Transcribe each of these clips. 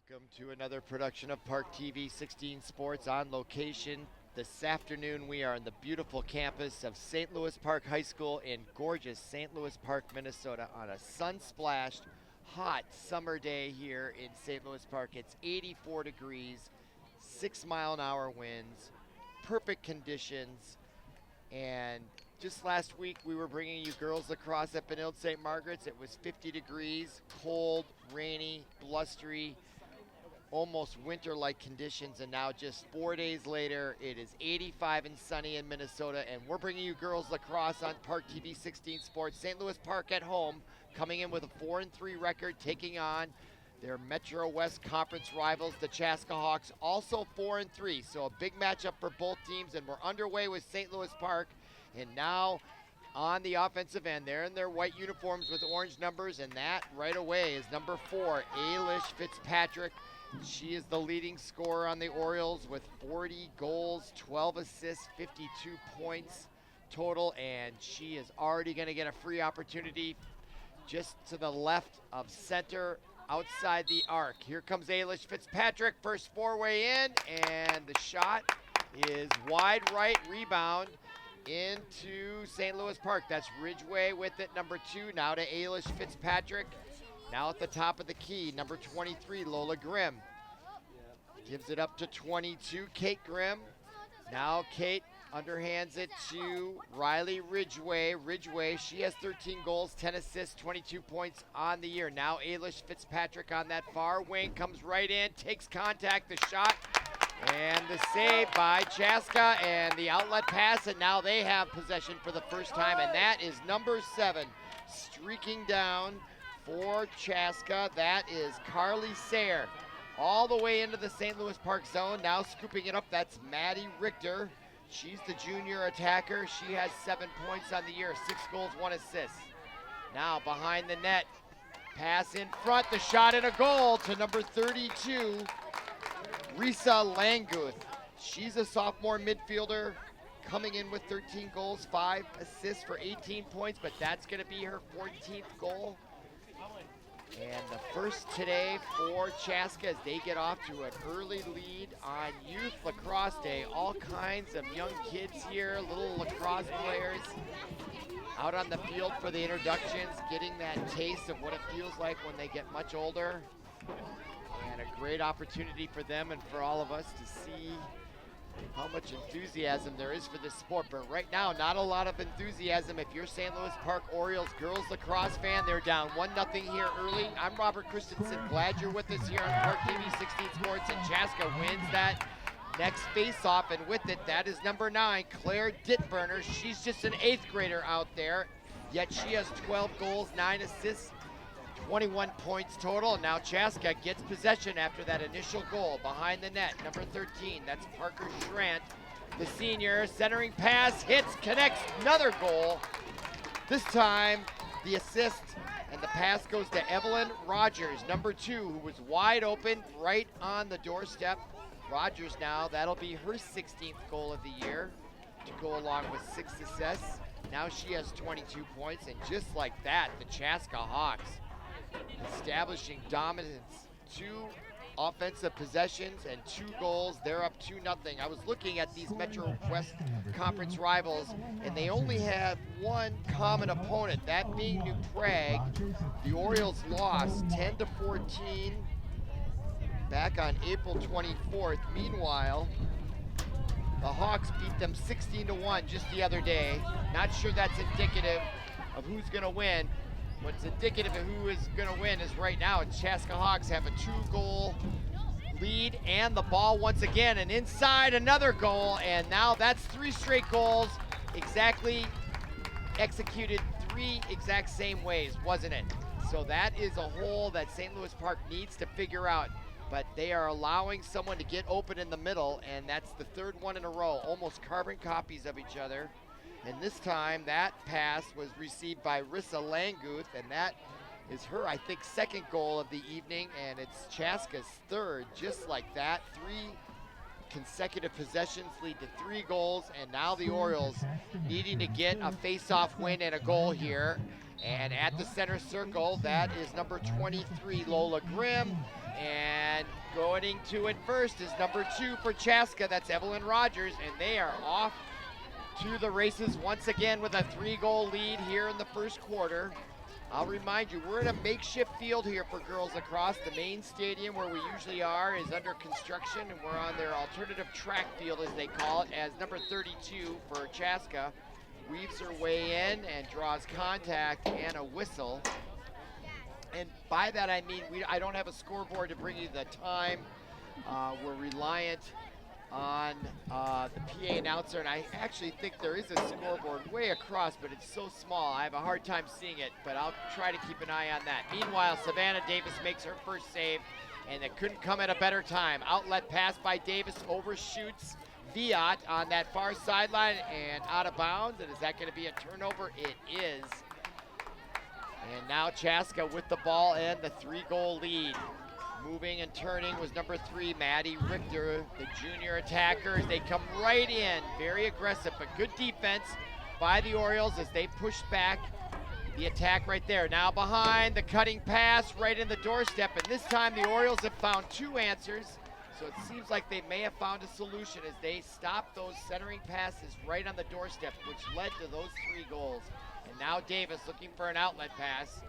Welcome to another production of ParkTV 16 Sports on location. This afternoon we are in the beautiful campus of St. Louis Park High School in gorgeous St. Louis Park, Minnesota on a sun-splashed, hot summer day here in St. Louis Park. It's 84 degrees, 6-mile-an-hour winds, perfect conditions, and just last week we were bringing you girls lacrosse at Benilde St. Margaret's. It was 50 degrees, cold, rainy, blustery, almost winter-like conditions, and now just 4 days later it is 85 and sunny in Minnesota, and we're bringing you girls lacrosse on ParkTV 16 Sports. St. Louis Park at home, coming in with a 4-3 record, taking on their Metro West Conference rivals, the Chaska Hawks, also 4-3. So a big matchup for both teams, and we're underway with St. Louis Park. And now on the offensive end, they're in their white uniforms with orange numbers, and that right away is number 4, Ailish Fitzpatrick. She is the leading scorer on the Orioles with 40 goals, 12 assists, 52 points total, and she is already going to get a free opportunity just to the left of center outside the arc. Here comes Ailish Fitzpatrick, first four-way in, and the shot is wide right, rebound into St. Louis Park. That's Ridgway with it, number 2. Now to Ailish Fitzpatrick. Now at the top of the key, number 23, Lola Grimm. Gives it up to 22, Kate Grimm. Now Kate underhands it to Riley Ridgway. Ridgway, she has 13 goals, 10 assists, 22 points on the year. Now Ailish Fitzpatrick on that far wing, comes right in, takes contact, the shot, and the save by Chaska, and the outlet pass, and now they have possession for the first time, and that is number 7 streaking down for Chaska. That is Carly Sayre, all the way into the St. Louis Park zone. Now scooping it up, that's Maddie Richter. She's the junior attacker. She has 7 points on the year, 6 goals, 1 assist. Now behind the net, pass in front, the shot and a goal to number 32, Risa Languth. She's a sophomore midfielder, coming in with 13 goals, 5 assists for 18 points, but that's going to be her 14th goal. And the first today for Chaska as they get off to an early lead on Youth Lacrosse Day. All kinds of young kids here, little lacrosse players out on the field for the introductions, getting that taste of what it feels like when they get much older. And a great opportunity for them and for all of us to see how much enthusiasm there is for this sport. But right now, not a lot of enthusiasm. If you're St. Louis Park Orioles girls lacrosse fan, they're down 1-0 here early. I'm Robert Christensen. Glad you're with us here on ParkTV 16 Sports. And Chaska wins that next face-off, and with it, that is number 9, Claire Dittburner. She's just an 8th grader out there, yet she has 12 goals, 9 assists, 21 points total. Now Chaska gets possession after that initial goal behind the net. Number 13, that's Parker Schrant, the senior. Centering pass, hits, connects, another goal. This time, the assist and the pass goes to Evelyn Rogers, number 2, who was wide open right on the doorstep. Rogers now, that'll be her 16th goal of the year to go along with 6 assists. Now she has 22 points, and just like that, the Chaska Hawks establishing dominance. 2 offensive possessions and 2 goals. They're up 2-0. I was looking at these Metro West Conference rivals, and they only have one common opponent, that being New Prague. The Orioles lost 10-14 back on April 24th. Meanwhile, the Hawks beat them 16-1 just the other day. Not sure that's indicative of who's going to win. What's indicative of who is going to win is right now, Chaska Hawks have a 2-goal lead, and the ball once again, and inside another goal, and now that's 3 straight goals, exactly executed 3 exact same ways, wasn't it? So that is a hole that St. Louis Park needs to figure out, but they are allowing someone to get open in the middle, and that's the 3rd one in a row, almost carbon copies of each other. And this time, that pass was received by Risa Languth, and that is her, I think, 2nd goal of the evening, and it's Chaska's 3rd, just like that. 3 consecutive possessions lead to 3 goals, and now the Orioles needing to get a face-off win and a goal here. And at the center circle, that is number 23, Lola Grimm. And going to it first is number 2 for Chaska. That's Evelyn Rogers, and they are off to the races once again with a 3-goal lead here in the first quarter. I'll remind you, we're in a makeshift field here for girls lacrosse. The main stadium where we usually are is under construction, and we're on their alternative track field, as they call it, as number 32 for Chaska weaves her way in and draws contact and a whistle. And by that I mean I don't have a scoreboard to bring you the time. We're reliant on the PA announcer, and I actually think there is a scoreboard way across, but it's so small I have a hard time seeing it, but I'll try to keep an eye on that. Meanwhile, Savannah Davis makes her first save, and it couldn't come at a better time. Outlet pass by Davis, overshoots Viat on that far sideline and out of bounds. And is that going to be a turnover? It is. And now Chaska with the ball and the 3-goal lead. Moving and turning was number 3, Maddie Richter, the junior attackers. They come right in, very aggressive, but good defense by the Orioles as they push back the attack right there. Now behind, the cutting pass right in the doorstep, and this time the Orioles have found 2 answers, so it seems like they may have found a solution as they stop those centering passes right on the doorstep, which led to those 3 goals. And now Davis looking for an outlet pass.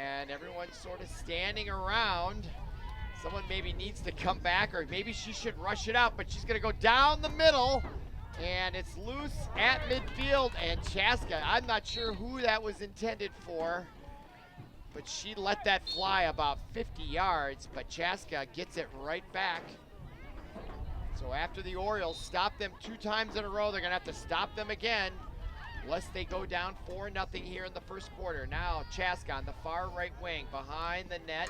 And everyone's sort of standing around. Someone maybe needs to come back, or maybe she should rush it out, but she's going to go down the middle, and it's loose at midfield. And Chaska, I'm not sure who that was intended for, but she let that fly about 50 yards, but Chaska gets it right back. So after the Orioles stop them 2 times in a row, they're going to have to stop them again, lest they go down 4-0 here in the first quarter. Now Chaska on the far right wing behind the net.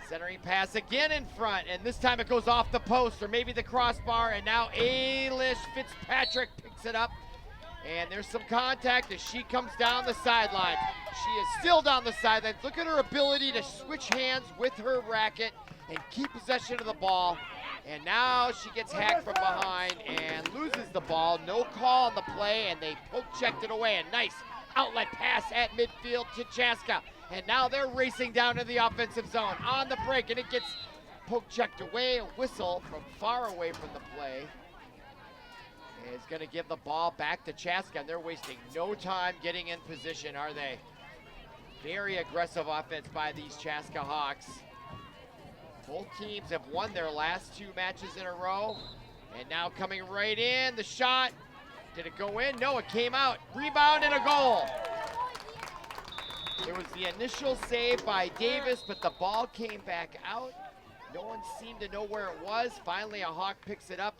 Centering pass again in front, and this time it goes off the post or maybe the crossbar, and now Ailish Fitzpatrick picks it up. And there's some contact as she comes down the sideline. She is still down the sideline. Look at her ability to switch hands with her racket and keep possession of the ball. And now she gets hacked from behind and loses the ball. No call on the play, and they poke-checked it away. A nice outlet pass at midfield to Chaska. And now they're racing down to the offensive zone on the break, and it gets poke-checked away. A whistle from far away from the play is going to give the ball back to Chaska, and they're wasting no time getting in position, are they? Very aggressive offense by these Chaska Hawks. Both teams have won their last 2 matches in a row. And now coming right in, the shot. Did it go in? No, it came out. Rebound and a goal. There was the initial save by Davis, but the ball came back out. No one seemed to know where it was. Finally, a Hawk picks it up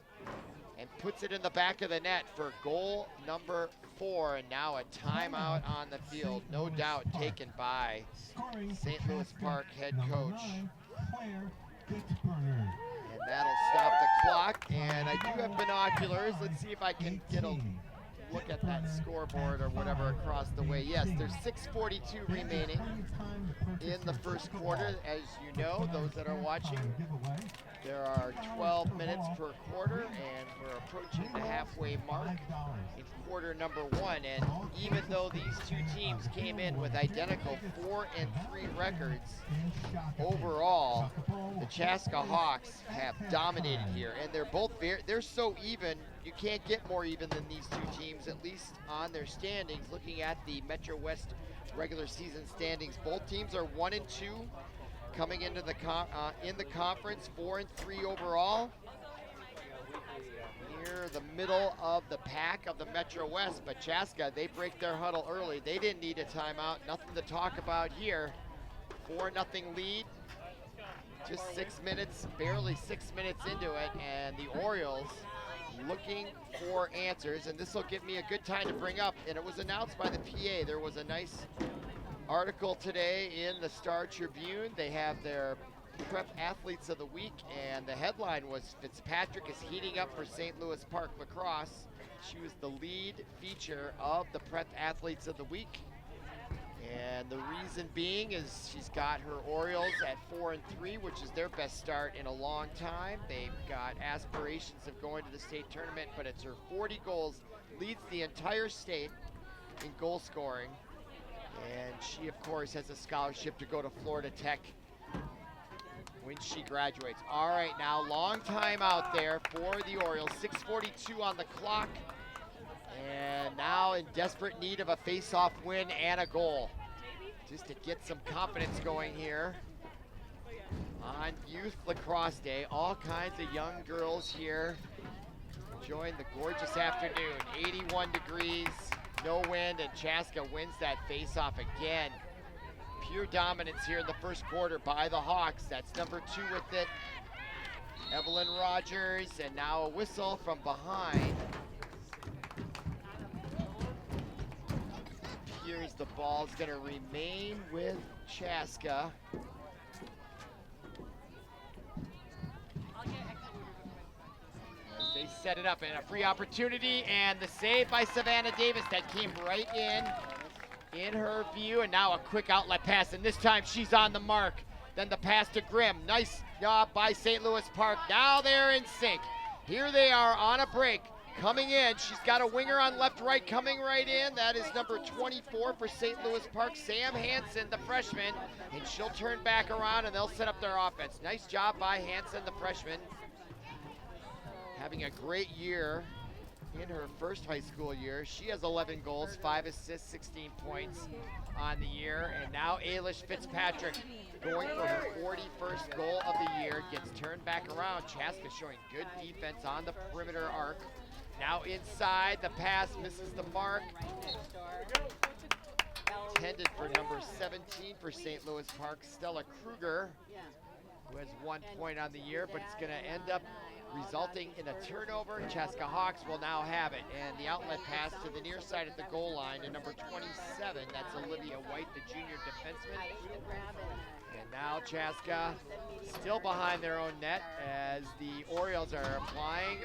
and puts it in the back of the net for goal number 4. And now a timeout on the field, no doubt taken by St. Louis Park head coach. And that'll stop the clock, and I do have binoculars. Let's see if I can get a look at that scoreboard or whatever across the way. Yes, there's 6:42 remaining in the first quarter. As you know, those that are watching, there are 12 minutes per quarter, and we're approaching the halfway mark in quarter number 1. And even though these 2 teams came in with identical 4-3 records, overall, the Chaska Hawks have dominated here, and they're so even. You can't get more even than these 2 teams, at least on their standings. Looking at the Metro West regular season standings, both teams are 1-2 coming into the in the conference, 4-3 overall. Near the middle of the pack of the Metro West, but Chaska, they break their huddle early. They didn't need a timeout. Nothing to talk about here. 4-0 lead. Just 6 minutes, barely 6 minutes into it, and the Orioles looking for answers, and this will give me a good time to bring up, and it was announced by the PA. There was a nice article today in the Star Tribune. They have their Prep Athletes of the Week, and the headline was Fitzpatrick is heating up for St. Louis Park Lacrosse. She was the lead feature of the Prep Athletes of the Week. And the reason being is she's got her Orioles at 4-3, which is their best start in a long time. They've got aspirations of going to the state tournament, but it's her 40 goals, leads the entire state in goal scoring. And she, of course, has a scholarship to go to Florida Tech when she graduates. All right, now long time out there for the Orioles. 6:42 on the clock. And now in desperate need of a face-off win and a goal, just to get some confidence going here on Youth Lacrosse Day. All kinds of young girls here enjoying the gorgeous afternoon. 81 degrees, no wind, and Chaska wins that face-off again. Pure dominance here in the first quarter by the Hawks. That's number 2 with it, Evelyn Rogers, and now a whistle from behind. Here's the ball's gonna remain with Chaska. As they set it up, and a free opportunity, and the save by Savannah Davis that came right in her view, and now a quick outlet pass, and this time she's on the mark. Then the pass to Grimm. Nice job by St. Louis Park. Now they're in sync. Here they are on a break. Coming in, she's got a winger on left-right coming right in. That is number 24 for St. Louis Park, Sam Hansen, the freshman. And she'll turn back around and they'll set up their offense. Nice job by Hansen, the freshman. Having a great year in her first high school year. She has 11 goals, 5 assists, 16 points on the year. And now Ailish Fitzpatrick going for her 41st goal of the year. Gets turned back around. Chaska showing good defense on the perimeter arc. Now inside, the pass misses the mark. Intended for number 17 for St. Louis Park, Stella Kruger, who has 1 point on the year, but it's going to end up resulting in a turnover. Chaska Hawks will now have it, and the outlet pass to the near side at the goal line to number 27. That's Olivia White, the junior defenseman. And now Chaska still behind their own net as the Orioles are applying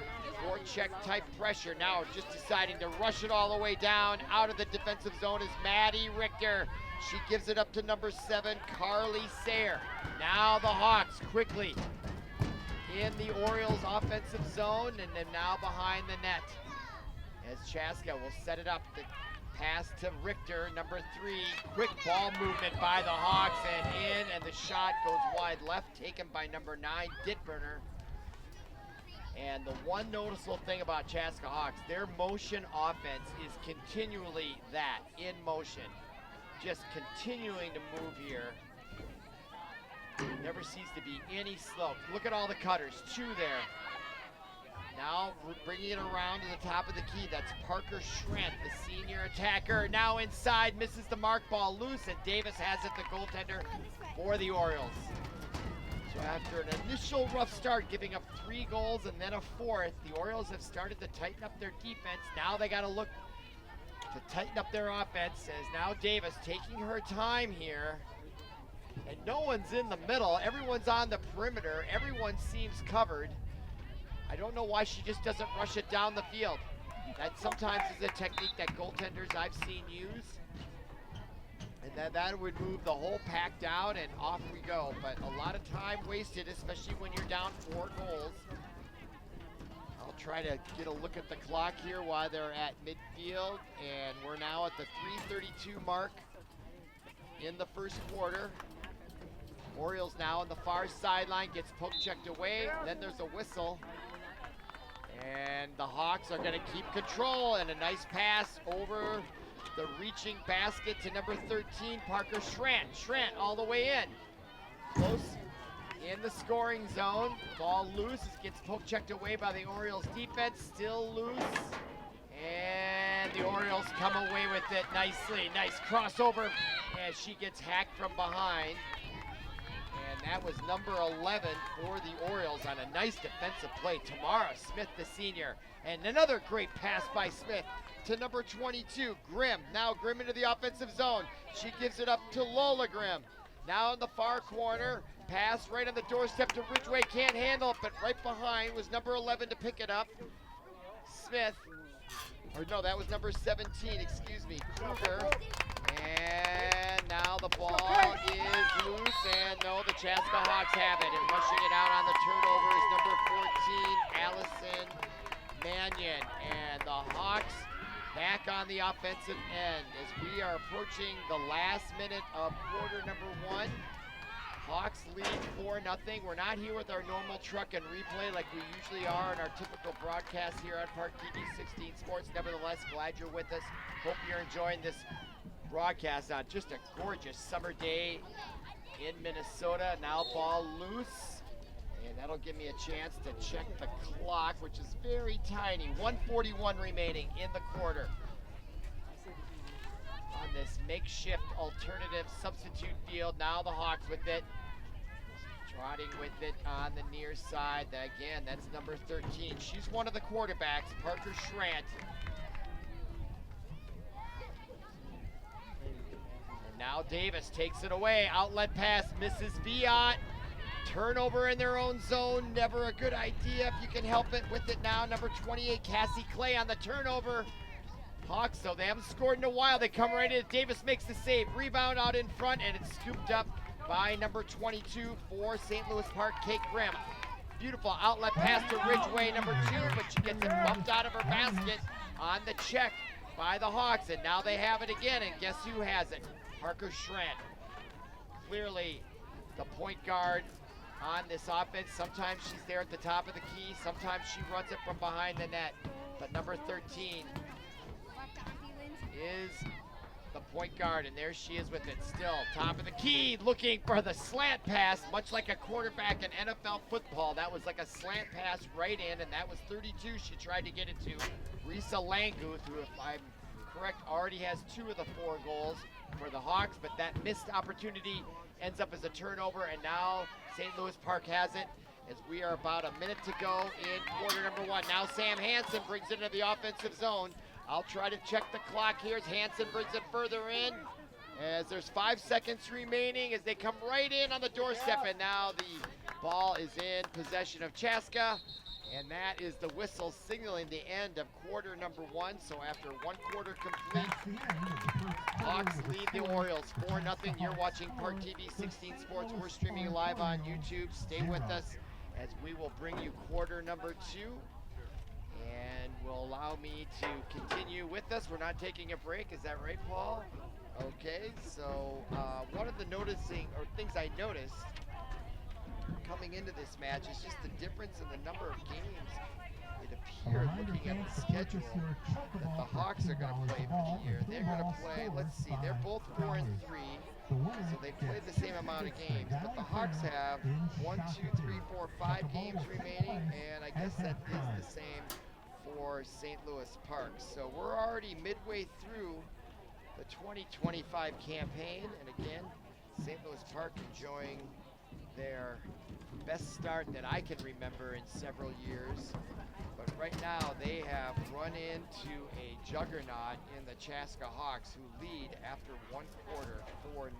forecheck type pressure. Now just deciding to rush it all the way down out of the defensive zone is Maddie Richter. She gives it up to number 7, Carly Sayre. Now the Hawks quickly in the Orioles offensive zone, and then now behind the net as Chaska will set it up. The pass to Richter, number 3. Quick ball movement by the Hawks and in, and the shot goes wide left, taken by number 9, Dittburner. And the one noticeable thing about Chaska Hawks, their motion offense is continually that, in motion. Just continuing to move here. Never seems to be any slope. Look at all the cutters, 2 there. Now we're bringing it around to the top of the key. That's Parker Schrent, the senior attacker. Now inside, misses the mark, ball loose, and Davis has it, the goaltender for the Orioles. So after an initial rough start, giving up 3 goals and then a 4th, the Orioles have started to tighten up their defense. Now they got to look to tighten up their offense, as now Davis taking her time here. And no one's in the middle. Everyone's on the perimeter. Everyone seems covered. I don't know why she just doesn't rush it down the field. That sometimes is a technique that goaltenders I've seen use. And that would move the whole pack down and off we go. But a lot of time wasted, especially when you're down 4 goals. I'll try to get a look at the clock here while they're at midfield. And we're now at the 3:32 mark in the first quarter. Orioles now on the far sideline, gets poke checked away, then there's a whistle. And the Hawks are gonna keep control, and a nice pass over the reaching basket to number 13, Parker Schrant. Schrant all the way in. Close in the scoring zone. Ball loose, it gets poke checked away by the Orioles defense, still loose. And the Orioles come away with it nicely. Nice crossover as she gets hacked from behind. And that was number 11 for the Orioles on a nice defensive play. Tamara Smith, the senior. And another great pass by Smith to number 22, Grimm. Now Grimm into the offensive zone. She gives it up to Lola Grimm. Now in the far corner, pass right on the doorstep to Ridgway. Can't handle it, but right behind was number 11 to pick it up. Smith. Or no, that was number 17, excuse me, Kruger. And now the ball is loose, and no, the Chaska Hawks have it. And rushing it out on the turnover is number 14, Allison Mannion. And the Hawks back on the offensive end as we are approaching the last minute of quarter number 1. Hawks lead 4-0. We're not here with our normal truck and replay like we usually are in our typical broadcast here on ParkTV 16 Sports. Nevertheless, glad you're with us. Hope you're enjoying this broadcast on just a gorgeous summer day in Minnesota. Now ball loose, and that'll give me a chance to check the clock, which is very tiny. 1:41 remaining in the quarter on this makeshift alternative substitute field. Now the Hawks with it, trotting with it on the near side. Again, that's number 13. She's one of the quarterbacks, Parker Schrant. And now Davis takes it away. Outlet pass, misses Viat. Turnover in their own zone, never a good idea if you can help it. With it now, number 28, Cassie Clay on the turnover. Hawks, though, they haven't scored in a while. They come right in. Davis makes the save. Rebound out in front, and it's scooped up by number 22 for St. Louis Park, Kate Grimm. Beautiful outlet pass to Ridgeway, number 2, but she gets it bumped out of her basket on the check by the Hawks, and now they have it again, and guess who has it? Parker Schrant. Clearly the point guard on this offense. Sometimes she's there at the top of the key, sometimes she runs it from behind the net, but number 13 is the point guard, and there she is with it still. Top of the key, looking for the slant pass, much like a quarterback in NFL football. That was like a slant pass right in, and that was 32 she tried to get it to. Risa Languth, who, if I'm correct, already has 2 of the 4 goals for the Hawks, but that missed opportunity ends up as a turnover, and now St. Louis Park has it as we are about a minute to go in quarter number 1. Now Sam Hansen brings it into the offensive zone. I'll try to check the clock here as Hansen brings it further in, as there's 5 seconds remaining as they come right in on the doorstep, and now the ball is in possession of Chaska, and that is the whistle signaling the end of quarter number 1. So after 1 quarter complete, Hawks lead the Orioles 4-0. You're watching ParkTV 16 Sports. We're streaming live on YouTube. Stay with us as we will bring you quarter number 2. And will allow me to continue with us. We're not taking a break, is that right, Paul? Okay, so one of the things I noticed coming into this match is just the difference in the number of games. It appeared, looking at the schedule, that the Hawks are going to play for the year. They're going to play, let's see, they're both 4-3. So they played the same amount of games, but the Hawks have 1, 2, 3, 4, 5 games remaining, and I guess that is the same for St. Louis Park. So we're already midway through the 2025 campaign, and again, St. Louis Park enjoying their best start that I can remember in several years. But right now they have run into a juggernaut in the Chaska Hawks, who lead after 1 quarter 4-0.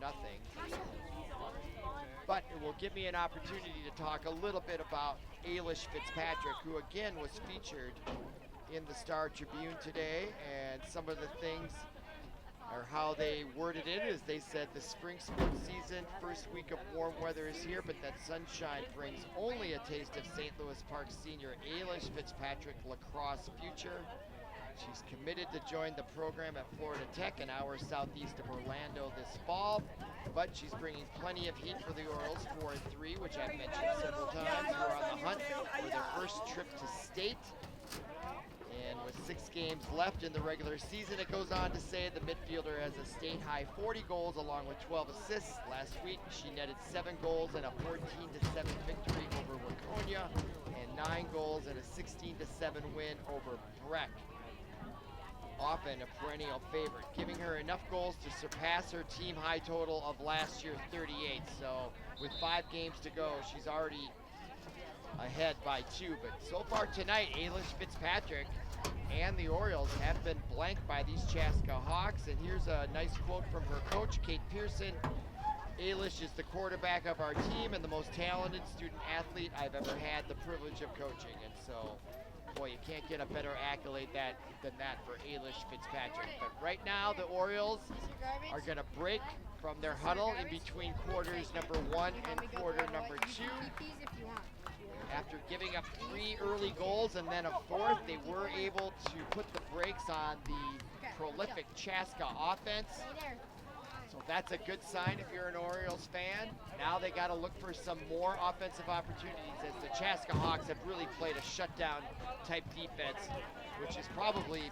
But it will give me an opportunity to talk a little bit about Ailish Fitzpatrick, who again was featured in the Star Tribune today, and some of the things, or how they worded it, is they said the spring sports season, first week of warm weather is here, but that sunshine brings only a taste of St. Louis Park senior Ailish Fitzpatrick lacrosse future. She's committed to join the program at Florida Tech, an hour southeast of Orlando this fall, but she's bringing plenty of heat for the Orioles, 4-3, which I've mentioned several times. We're on the hunt for their first trip to state. And with 6 games left in the regular season, it goes on to say the midfielder has a state-high 40 goals along with 12 assists. Last week, she netted 7 goals and a 14-7 victory over Waconia, and 9 goals and a 16-7 win over Breck. Often a perennial favorite, giving her enough goals to surpass her team high total of last year, 38. So with 5 games to go, she's already ahead by 2. But so far tonight, Ailish Fitzpatrick and the Orioles have been blanked by these Chaska Hawks. And here's a nice quote from her coach, Kate Pearson. Ailish is the quarterback of our team and the most talented student athlete I've ever had the privilege of coaching. And so, boy, you can't get a better accolade than that for Ailish Fitzpatrick. But right now, the Orioles are going to break from their huddle in between quarters number 1 and quarter number 2. After giving up 3 early goals and then a 4th, they were able to put the brakes on the prolific Chaska offense. So So that's a good sign if you're an Orioles fan. Now they got to look for some more offensive opportunities, as the Chaska Hawks have really played a shutdown type defense, which is probably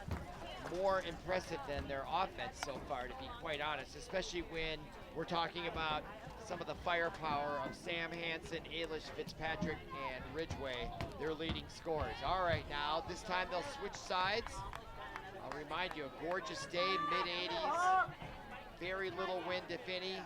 more impressive than their offense so far, to be quite honest, especially when we're talking about some of the firepower of Sam Hansen, Ailish Fitzpatrick, and Ridgway, their leading scorers. All right, now this time they'll switch sides. I'll remind you, a gorgeous day, mid-80s, very little wind if any,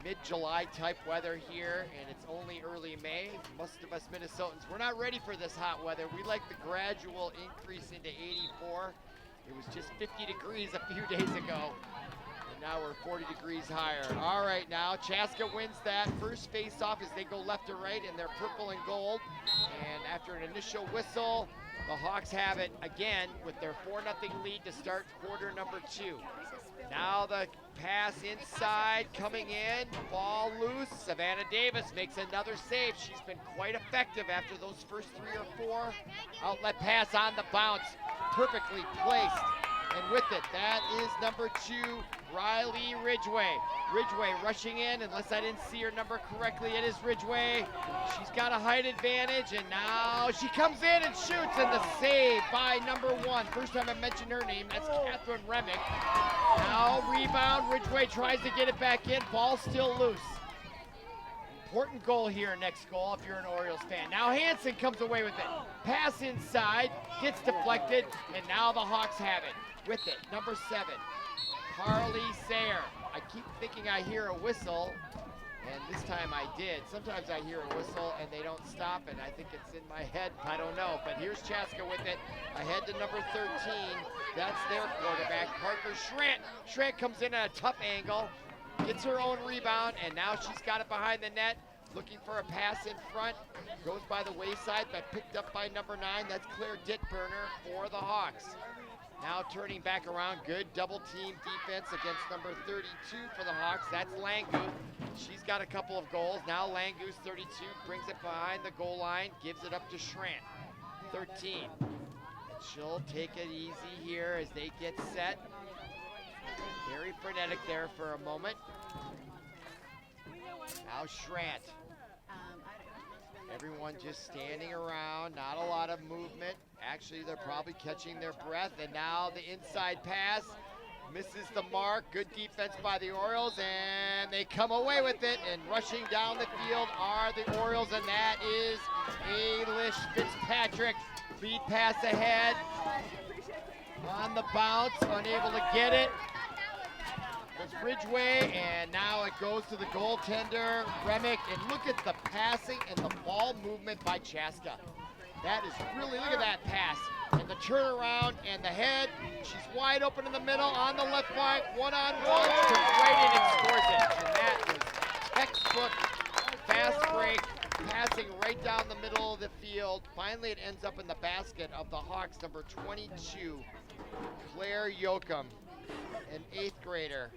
mid-July type weather here, and it's only early May. Most of us Minnesotans, we're not ready for this hot weather. We like the gradual increase into 84. It was just 50 degrees a few days ago, and now we're 40 degrees higher. All right, now Chaska wins that first face-off as they go left to right in their purple and gold, and after an initial whistle, the Hawks have it again with their 4-0 lead to start quarter number 2. Now the pass inside, coming in, ball loose. Savannah Davis makes another save. She's been quite effective after those first 3 or 4. Outlet pass on the bounce, perfectly placed. And with it, that is number 2, Riley Ridgway. Ridgway rushing in, unless I didn't see her number correctly, it is Ridgway. She's got a height advantage, and now she comes in and shoots, and the save by number 1. First time I mentioned her name, that's Catherine Remick. Now rebound, Ridgway tries to get it back in, ball still loose. Important goal here, next goal, if you're an Orioles fan. Now Hansen comes away with it. Pass inside, gets deflected, and now the Hawks have it. With it, number 7, Carly Sayer. I keep thinking I hear a whistle, and this time I did. Sometimes I hear a whistle and they don't stop, and I think it's in my head. I don't know, but here's Chaska with it. Ahead to number 13. That's their quarterback, Parker Schrant. Schrant comes in at a tough angle, gets her own rebound, and now she's got it behind the net. Looking for a pass in front, goes by the wayside, but picked up by number 9. That's Claire Dittburner for the Hawks. Now turning back around, good double team defense against number 32 for the Hawks. That's Langu. She's got a couple of goals. Now Langu's 32, brings it behind the goal line, gives it up to Schrant, 13. And she'll take it easy here as they get set. Very frenetic there for a moment. Now Schrant. Everyone just standing around, not a lot of movement. Actually, they're probably catching their breath, and now the inside pass misses the mark. Good defense by the Orioles, and they come away with it, and rushing down the field are the Orioles, and that is Ailish Fitzpatrick. Lead pass ahead on the bounce, unable to get it. It's Ridgway, and now it goes to the goaltender, Remick, and look at the passing and the ball movement by Chaska. That is really, look at that pass, and the turnaround, and the head. She's wide open in the middle, on the left flank, one-on-one, she comes right in and scores it. And that was textbook, fast break, passing right down the middle of the field. Finally, it ends up in the basket of the Hawks, number 22, Claire Yoakum, an 8th grader.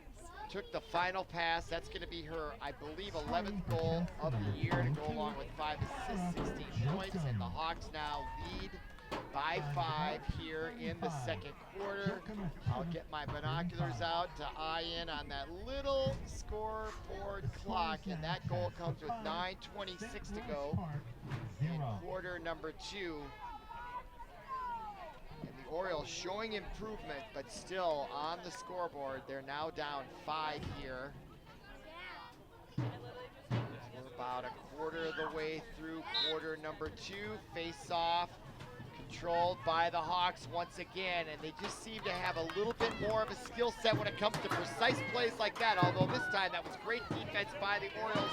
Took the final pass. That's going to be her, I believe, 11th goal of the year to go along with 5 assists, 16 points. And the Hawks now lead by 5 here in the second quarter. I'll get my binoculars out to eye in on that little scoreboard clock. And that goal comes with 9:26 to go in quarter number 2. And the Orioles showing improvement, but still on the scoreboard. They're now down 5 here. We're about a quarter of the way through quarter number 2. Face off, controlled by the Hawks once again, and they just seem to have a little bit more of a skill set when it comes to precise plays like that, although this time that was great defense by the Orioles,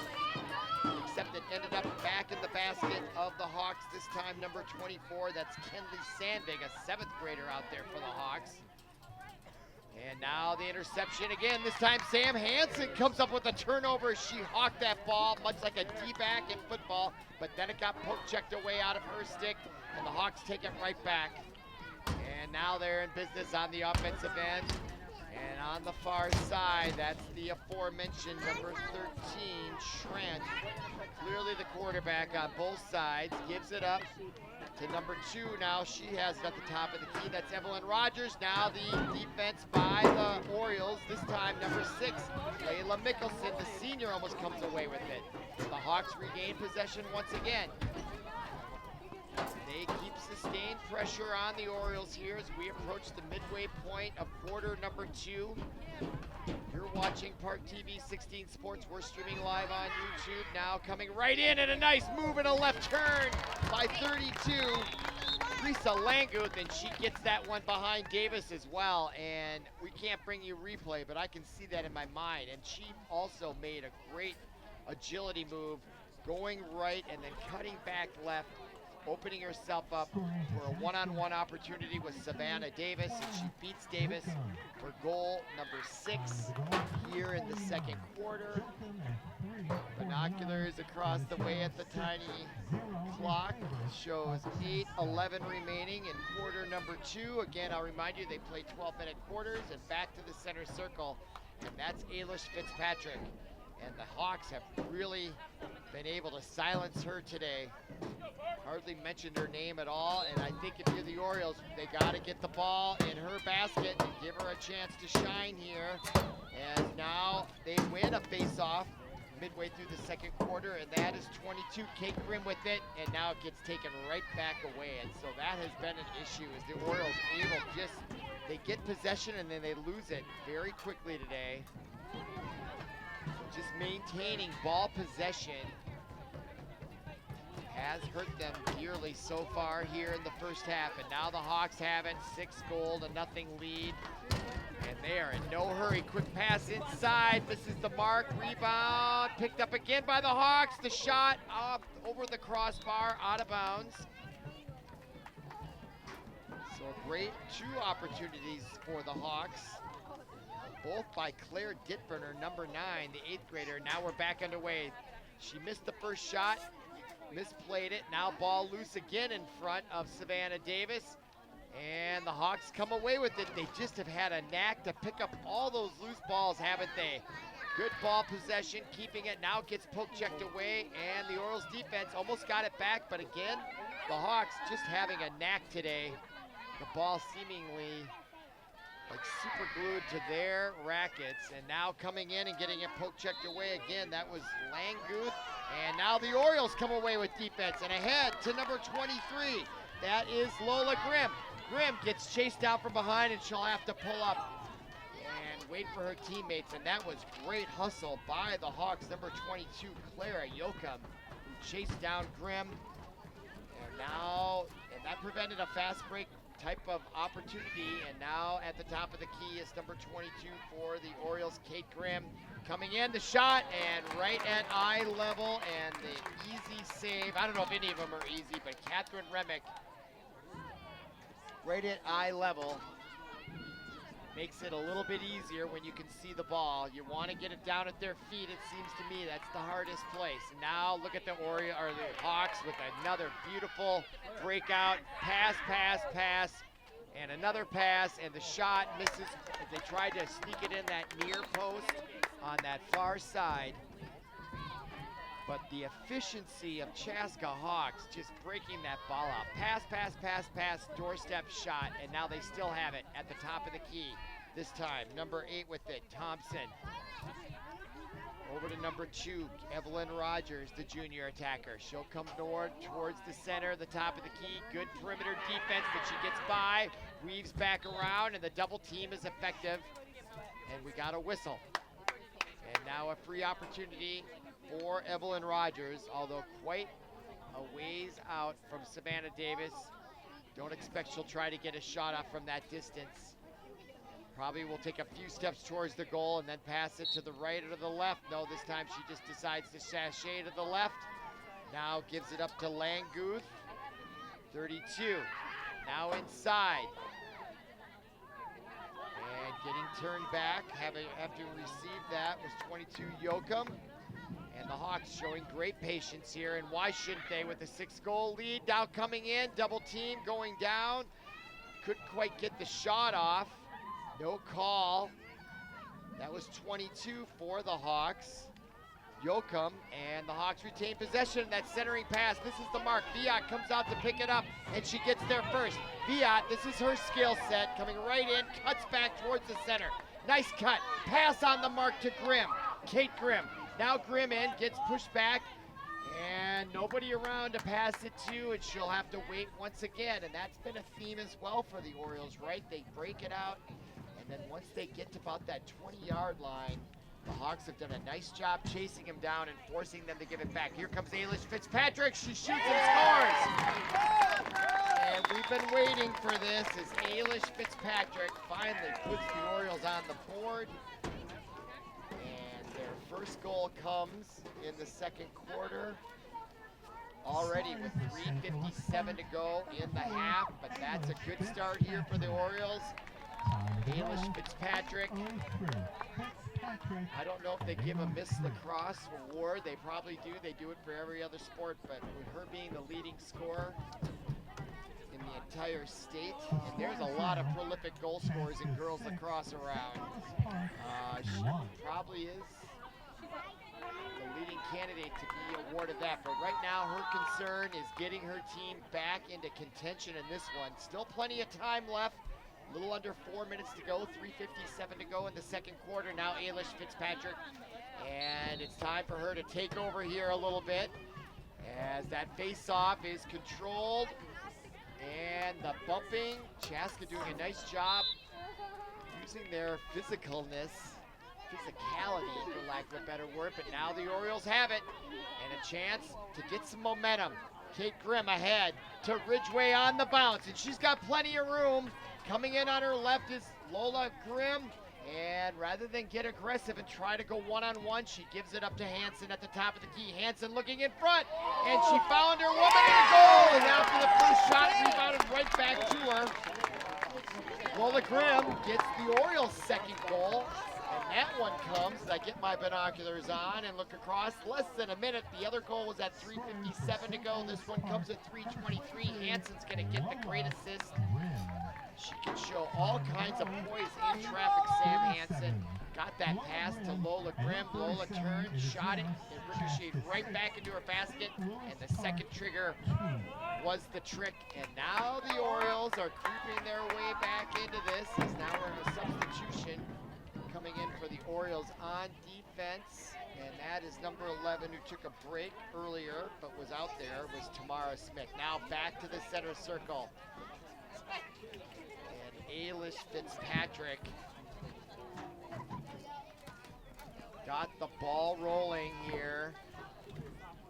except it ended up back in the basket of the Hawks, this time number 24. That's Kenley Sandvig, a 7th grader out there for the Hawks. And now the interception again. This time Sam Hansen comes up with a turnover. She hawked that ball, much like a D-back in football, but then it got poke-checked away out of her stick, and the Hawks take it right back. And now they're in business on the offensive end. And on the far side, that's the aforementioned number 13, Schrant. Clearly the quarterback on both sides, gives it up. to number 2 now. She has it at the top of the key. That's Evelyn Rogers. Now the defense by the Orioles. This time number 6, Layla Mickelson, the senior, almost comes away with it. The Hawks regain possession once again. They keep sustained pressure on the Orioles here as we approach the midway point of quarter number 2. You're watching ParkTV 16 Sports. We're streaming live on YouTube now. Coming right in and a nice move and a left turn by 32. Risa Languth, and she gets that one behind Davis as well. And we can't bring you replay, but I can see that in my mind. And she also made a great agility move, going right and then cutting back left, opening herself up for a one-on-one opportunity with Savannah Davis, and she beats Davis for goal number 6 here in the second quarter. Binoculars across the way at the tiny clock shows 8:11 remaining in quarter number 2. Again, I'll remind you, they play 12-minute quarters, and back to the center circle, and that's Ailish Fitzpatrick. And the Hawks have really been able to silence her today. Hardly mentioned her name at all, and I think if you're the Orioles, they got to get the ball in her basket and give her a chance to shine here. As now they win a face-off midway through the second quarter, and that is 22. Kate Grimm with it, and now it gets taken right back away. And so that has been an issue, is the Orioles able they get possession and then they lose it very quickly today. Just maintaining ball possession has hurt them dearly so far here in the first half. And now the Hawks have it, 6-0 lead. And they are in no hurry. Quick pass inside, misses the mark, rebound, picked up again by the Hawks. The shot off over the crossbar, out of bounds. So a great 2 opportunities for the Hawks. Both by Claire Ditburner, number 9, the 8th grader. Now we're back underway. She missed the first shot, misplayed it. Now ball loose again in front of Savannah Davis. And the Hawks come away with it. They just have had a knack to pick up all those loose balls, haven't they? Good ball possession, keeping it. Now gets poke checked away, and the Orioles defense almost got it back. But again, the Hawks just having a knack today. The ball seemingly like super glued to their rackets, and now coming in and getting it poke checked away again. That was Languth, and now the Orioles come away with defense and ahead to number 23. That is Lola Grimm. Grimm gets chased out from behind, and she'll have to pull up and wait for her teammates, and that was great hustle by the Hawks. Number 22, Clara Yoakum, who chased down Grimm, and that prevented a fast break type of opportunity. And now at the top of the key is number 22 for the Orioles, Kate Grimm. Coming in, the shot, and right at eye level, and the easy save. I don't know if any of them are easy, but Catherine Remick, right at eye level, makes it a little bit easier when you can see the ball. You want to get it down at their feet, it seems to me. That's the hardest place. And now look at the Hawks with another beautiful breakout. Pass, and another pass, and the shot misses. They tried to sneak it in that near post on that far side. But the efficiency of Chaska Hawks just breaking that ball out. Pass, doorstep shot, and now they still have it at the top of the key. This time, number 8 with it, Thompson. Over to number 2, Evelyn Rogers, the junior attacker. She'll come towards the center, the top of the key. Good perimeter defense, but she gets by, weaves back around, and the double team is effective. And we got a whistle. And now a free opportunity for Evelyn Rogers, although quite a ways out from Savannah Davis. Don't expect she'll try to get a shot off from that distance. Probably will take a few steps towards the goal and then pass it to the right or to the left. No, this time she just decides to sashay to the left. Now gives it up to Languth, 32. Now inside. And getting turned back, having received that was 22 Yoakum. And the Hawks showing great patience here, and why shouldn't they with a 6-goal lead? Now coming in, double team going down. Couldn't quite get the shot off. No call. That was 22 for the Hawks. Yoakum, and the Hawks retain possession. That centering pass, this is the mark. Viat comes out to pick it up, and she gets there first. Viat, this is her skill set, coming right in, cuts back towards the center. Nice cut, pass on the mark to Grimm. Kate Grimm, now Grimm in, gets pushed back, and nobody around to pass it to, and she'll have to wait once again, and that's been a theme as well for the Orioles, right? They break it out, and then once they get to about that 20-yard line, the Hawks have done a nice job chasing him down and forcing them to give it back. Here comes Ailish Fitzpatrick. She shoots and scores. And we've been waiting for this as Ailish Fitzpatrick finally puts the Orioles on the board. And their first goal comes in the second quarter. Already with 3:57 to go in the half, but that's a good start here for the Orioles. Ailish Fitzpatrick. I don't know if they give a Miss Lacrosse award. They probably do. They do it for every other sport, but with her being the leading scorer in the entire state, and there's a lot of prolific goal scorers in girls lacrosse around. She probably is the leading candidate to be awarded that, but right now her concern is getting her team back into contention in this one. Still plenty of time left. A little under 4 minutes to go, 3:57 to go in the second quarter. Now Ailish Fitzpatrick, and it's time for her to take over here a little bit as that face-off is controlled, and the bumping. Chaska doing a nice job using their physicality, for lack of a better word, but now the Orioles have it, and a chance to get some momentum. Kate Grimm ahead to Ridgway on the bounce, and she's got plenty of room. Coming in on her left is Lola Grimm, and rather than get aggressive and try to go one-on-one, she gives it up to Hansen at the top of the key. Hansen looking in front, and she found her woman in goal, and after the first shot, rebounded right back to her. Lola Grimm gets the Orioles' second goal, and that one comes as I get my binoculars on and look across. Less than a minute. The other goal was at 3:57 to go. This one comes at 3:23. Hansen's going to get the great assist. She can show all kinds of poise in traffic, Sam Hansen. Got that pass to Lola Grimm. Lola turned, shot it, and ricocheted right back into her basket. And the second trigger was the trick. And now the Orioles are creeping their way back into this as now we're in a substitution. Coming in for the Orioles on defense, and that is number 11 who took a break earlier but was out there, was Tamara Smith. Now back to the center circle. And Ailish Fitzpatrick got the ball rolling here.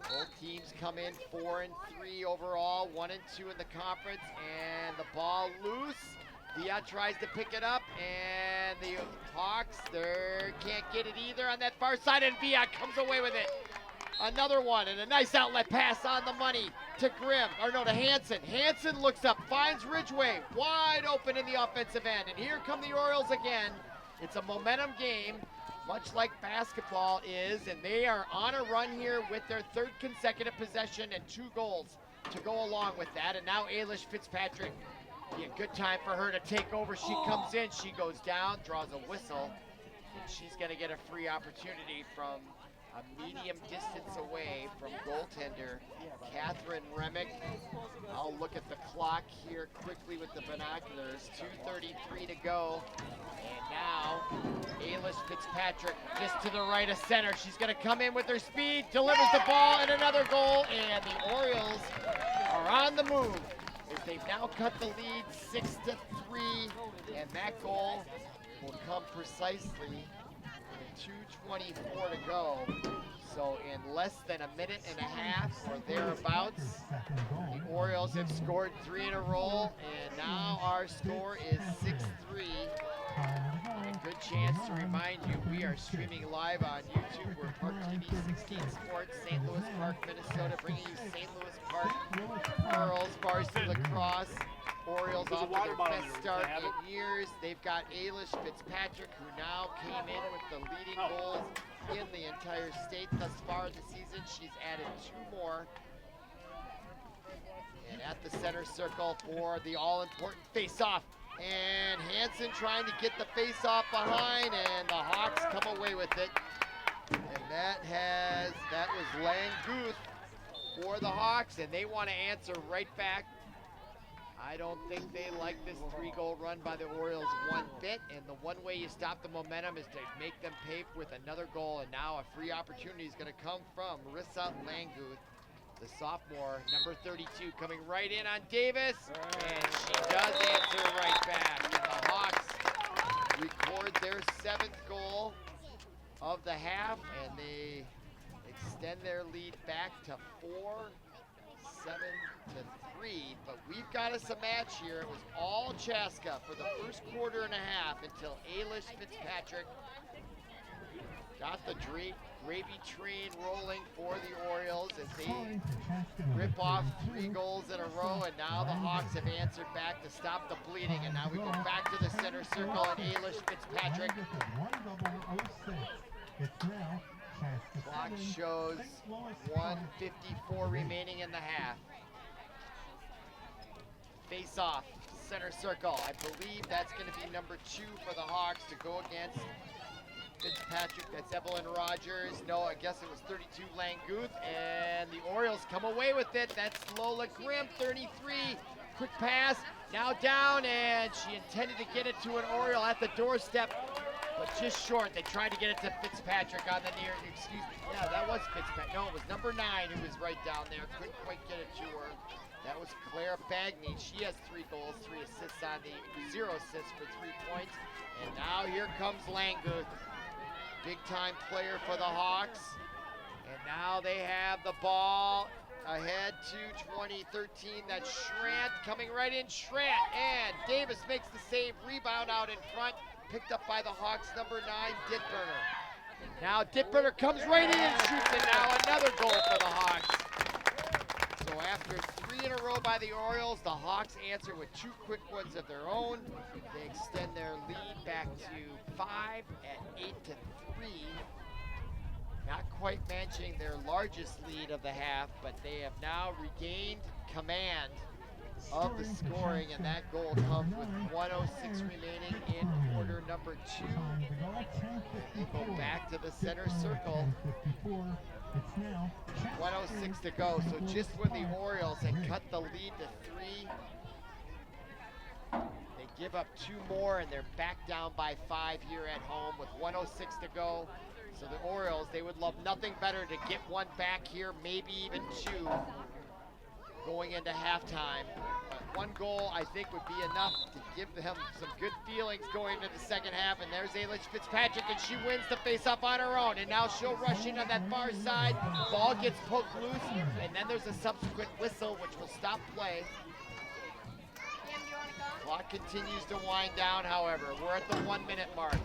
Both teams come in 4-3 overall, 1-2 in the conference, and the ball loose. Viat tries to pick it up, and the Hawks, they can't get it either on that far side, and Viat comes away with it. Another one, and a nice outlet pass on the money to Grimm, or no, to Hansen. Hansen looks up, finds Ridgway, wide open in the offensive end, and here come the Orioles again. It's a momentum game, much like basketball is, and they are on a run here with their third consecutive possession and 2 goals to go along with that, and now Ailish Fitzpatrick. Be a good time for her to take over. She comes in, she goes down, draws a whistle, and she's going to get a free opportunity from a medium distance away from goaltender Catherine Remick. I'll look at the clock here quickly with the binoculars. 2:33 to go, and now Ailish Fitzpatrick just to the right of center. She's going to come in with her speed, delivers the ball, and another goal, and the Orioles are on the move. They've now cut the lead 6-3, and that goal will come precisely with 2:24 to go. So in less than a minute and a half or thereabouts, the Orioles have scored 3 in a row, and now our score is 6-3. And a good chance to remind you, we are streaming live on YouTube. We're ParkTV 16 Sports, St. Louis Park, Minnesota, bringing you St. Louis Park girls varsity lacrosse. Orioles off to their best start in years. They've got Ailish Fitzpatrick, who now came in with the leading goals in the entire state thus far this season. She's added 2 more. And at the center circle for the all-important face-off. And Hansen trying to get the face-off behind, and the Hawks come away with it. And That was Languth for the Hawks, and they want to answer right back. I don't think they like this 3-goal run by the Orioles one bit, and the one way you stop the momentum is to make them pay with another goal, and now a free opportunity is going to come from Marissa Languth, the sophomore, number 32, coming right in on Davis, and she does answer right back, and the Hawks record their 7th goal of the half, and they extend their lead back to 4-7-3, but we've got us a match here. It was all Chaska for the first quarter and a half until Ailish Fitzpatrick got the gravy train rolling for the Orioles as they rip off 3 goals in a row, and now the Hawks have answered back to stop the bleeding, and now we go back to the center circle and Ailish Fitzpatrick. Clock shows 1:54 remaining in the half. Face off, center circle. I believe that's going to be number 2 for the Hawks to go against Fitzpatrick. That's Evelyn Rogers. No, I guess it was 32 Languth, and the Orioles come away with it. That's Lola Grimm, 33. Quick pass, now down, and she intended to get it to an Oriole at the doorstep, but just short. They tried to get it to Fitzpatrick on the near, excuse me, yeah, that was Fitzpatrick. No, it was number 9 who was right down there. Couldn't quite get it to her. That was Claire Bagney. She has 3 goals, 3 assists on the, 0 assists for 3 points. And now here comes Languth. Big time player for the Hawks. And now they have the ball ahead to 2013. That's Schrant coming right in. Schrant, and Davis makes the save. Rebound out in front. Picked up by the Hawks, number 9, Ditburner. Now Ditburner comes right in and shoots it. Now another goal for the Hawks. So after 3 in a row by the Orioles, the Hawks answer with 2 quick ones of their own. They extend their lead back to 5 at 8-3. Not quite matching their largest lead of the half, but they have now regained command of the scoring, and that goal comes with 1:06 remaining in quarter number 2. They go back to the center circle. 1:06 to go, so just when the Orioles had cut the lead to 3, they give up 2 more, and they're back down by 5 here at home with 1:06 to go. So the Orioles, they would love nothing better to get 1 back here, maybe even 2, going into halftime. But 1 goal, I think, would be enough to give them some good feelings going into the second half. And there's Ailish Fitzpatrick, and she wins the face-off on her own. And now she'll rush in on that far side. Ball gets poked loose, and then there's a subsequent whistle, which will stop play. Clock continues to wind down, however. We're at the 1-minute mark.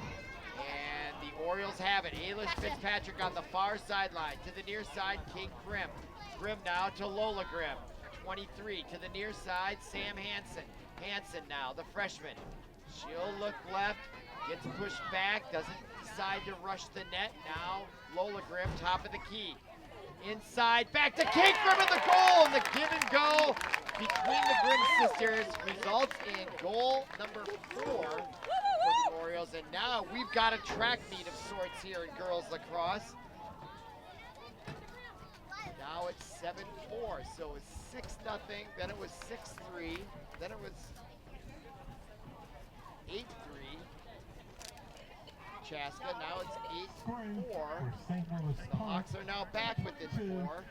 And the Orioles have it. Ailish Fitzpatrick on the far sideline. To the near side, Kate Grimm. Grimm now to Lola Grimm. 23 to the near side, Sam Hansen. Hansen now, the freshman. She'll look left, gets pushed back, doesn't decide to rush the net. Now Lola Grimm, top of the key. Inside, back to Kate Grimm at the goal, and the give and go between the Grimm sisters results in goal number 4 for the Orioles. And now we've got a track meet of sorts here in girls lacrosse. Now it's 7-4, so it's 6-0, then it was 6-3, then it was 8-3. Chaska, now it's 8-4. The Hawks are now back within 4.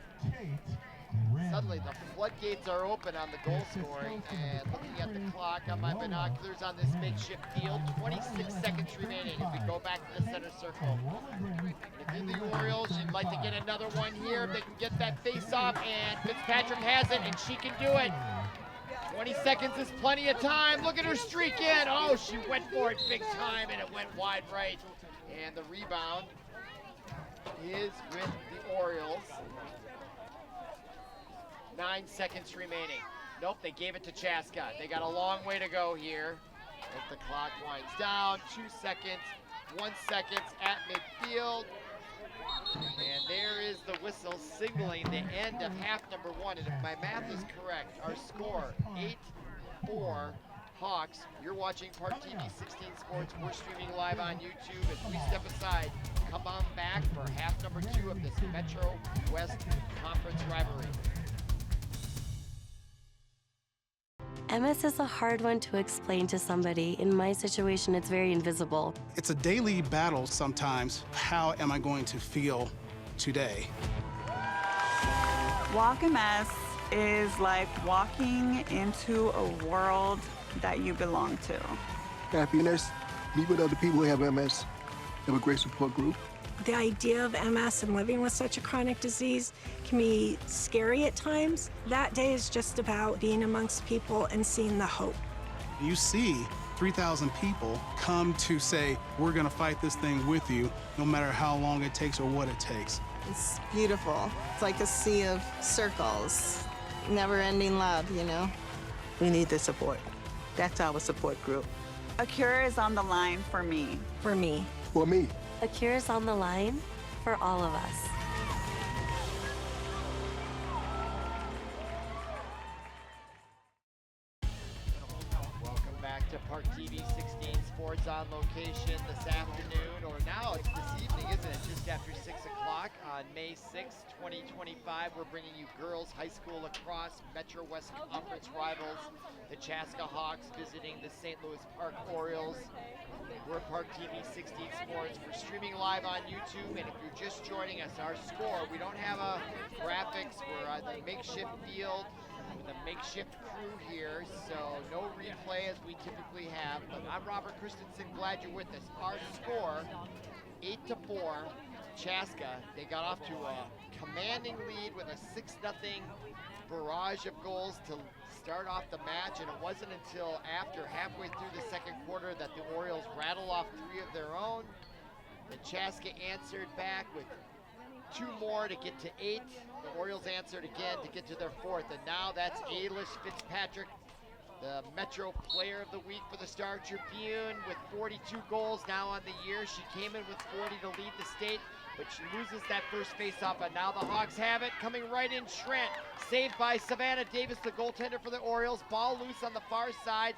Suddenly the floodgates are open on the goal scoring, and looking at the clock on my binoculars on this makeshift field, 26 seconds remaining if we go back to the center circle. If you're the Orioles, you'd like to get another one here. If they can get that face off, and Fitzpatrick has it, and she can do it. 20 seconds is plenty of time. Look at her streak in. Oh, she went for it big time, and it went wide right. And the rebound is with the Orioles. 9 seconds remaining. Nope, they gave it to Chaska. They got a long way to go here as the clock winds down. 2 seconds, 1 second at midfield. And there is the whistle signaling the end of half number 1. And if my math is correct, our score, 8-4, Hawks. You're watching ParkTV 16 Sports. We're streaming live on YouTube. As we step aside, come on back for half number 2 of this Metro West Conference rivalry. MS is a hard one to explain to somebody. In my situation, it's very invisible. It's a daily battle sometimes. How am I going to feel today? Walk MS is like walking into a world that you belong to. Happiness, meet with other people who have MS, have a great support group. The idea of MS and living with such a chronic disease can be scary at times. That day is just about being amongst people and seeing the hope. You see 3,000 people come to say, we're gonna fight this thing with you, no matter how long it takes or what it takes. It's beautiful. It's like a sea of circles, never-ending love, you know? We need the support. That's our support group. A cure is on the line for me. For me. For me. A cure is on the line for all of us. Welcome back to ParkTV 16 Sports on location this afternoon, or now it's this evening, isn't it? Just after 6 o'clock on May 6th, 2025. We're bringing you girls high school lacrosse Metro West Conference rivals, the Chaska Hawks visiting the St. Louis Park Orioles. We're ParkTV 16 Sports. We're streaming live on YouTube, and if you're just joining us, our score, we don't have a graphics. We're at the makeshift field with a makeshift crew here, so no replay as we typically have. But I'm Robert Christensen, glad you're with us. Our score, 8-4, Chaska. They got off to a commanding lead with a 6-0 barrage of goals to start off the match, and it wasn't until after halfway through the second quarter that the Orioles rattled off 3 of their own. The Chaska answered back with 2 more to get to 8. The Orioles answered again to get to their 4th, and now that's Ailish Fitzpatrick, the Metro Player of the Week for the Star Tribune with 42 goals now on the year. She came in with 40 to lead the state, but she loses that first faceoff, and now the Hawks have it. Coming right in, Trent, saved by Savannah Davis, the goaltender for the Orioles. Ball loose on the far side,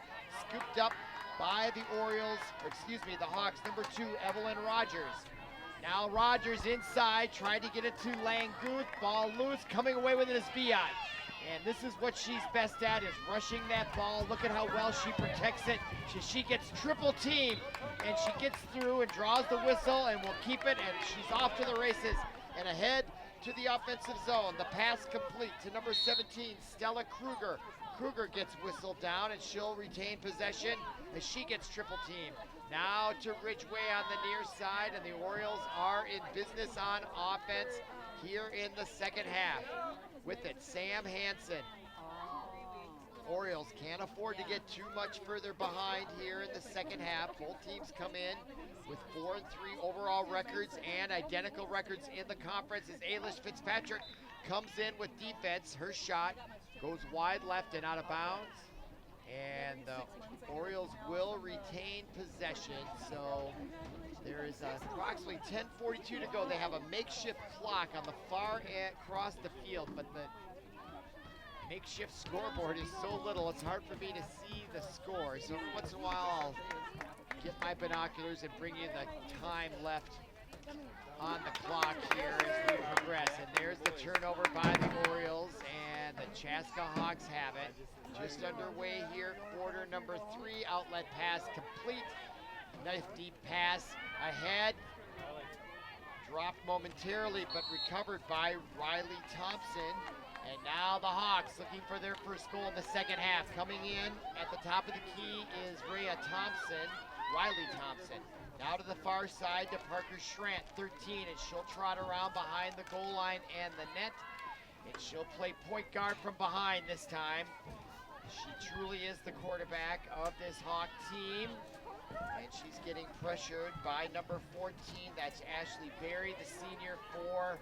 scooped up by the Orioles, or excuse me, the Hawks. Number 2, Evelyn Rogers. Now Rogers inside, trying to get it to Languth. Ball loose, coming away with it is Viot. And this is what she's best at, is rushing that ball. Look at how well she protects it. She gets triple teamed, and she gets through and draws the whistle and will keep it, and she's off to the races and ahead to the offensive zone. The pass complete to number 17, Stella Kruger. Kruger gets whistled down, and she'll retain possession as she gets triple teamed. Now to Ridgway on the near side, and the Orioles are in business on offense here in the second half. With it, Sam Hansen. Orioles can't afford to get too much further behind here in the second half. Both teams come in with 4-3 overall records and identical records in the conference as Ailish Fitzpatrick comes in with defense. Her shot goes wide left and out of bounds. And the Orioles will retain possession, so there is approximately 10:42 to go. They have a makeshift clock on the far end across the field, but the makeshift scoreboard is so little, it's hard for me to see the score. So every once in a while, I'll get my binoculars and bring you the time left on the clock here as we progress. And there's the turnover by the Orioles, and the Chaska Hawks have it. Just underway here, quarter number 3, outlet pass complete. Nice deep pass ahead. Dropped momentarily, but recovered by Riley Thompson. And now the Hawks looking for their first goal in the second half. Coming in at the top of the key is Rhea Thompson, Riley Thompson. Now to the far side to Parker Schrant, 13, and she'll trot around behind the goal line and the net. And she'll play point guard from behind this time. She truly is the quarterback of this Hawk team. And she's getting pressured by number 14. That's Ashley Berry, the senior for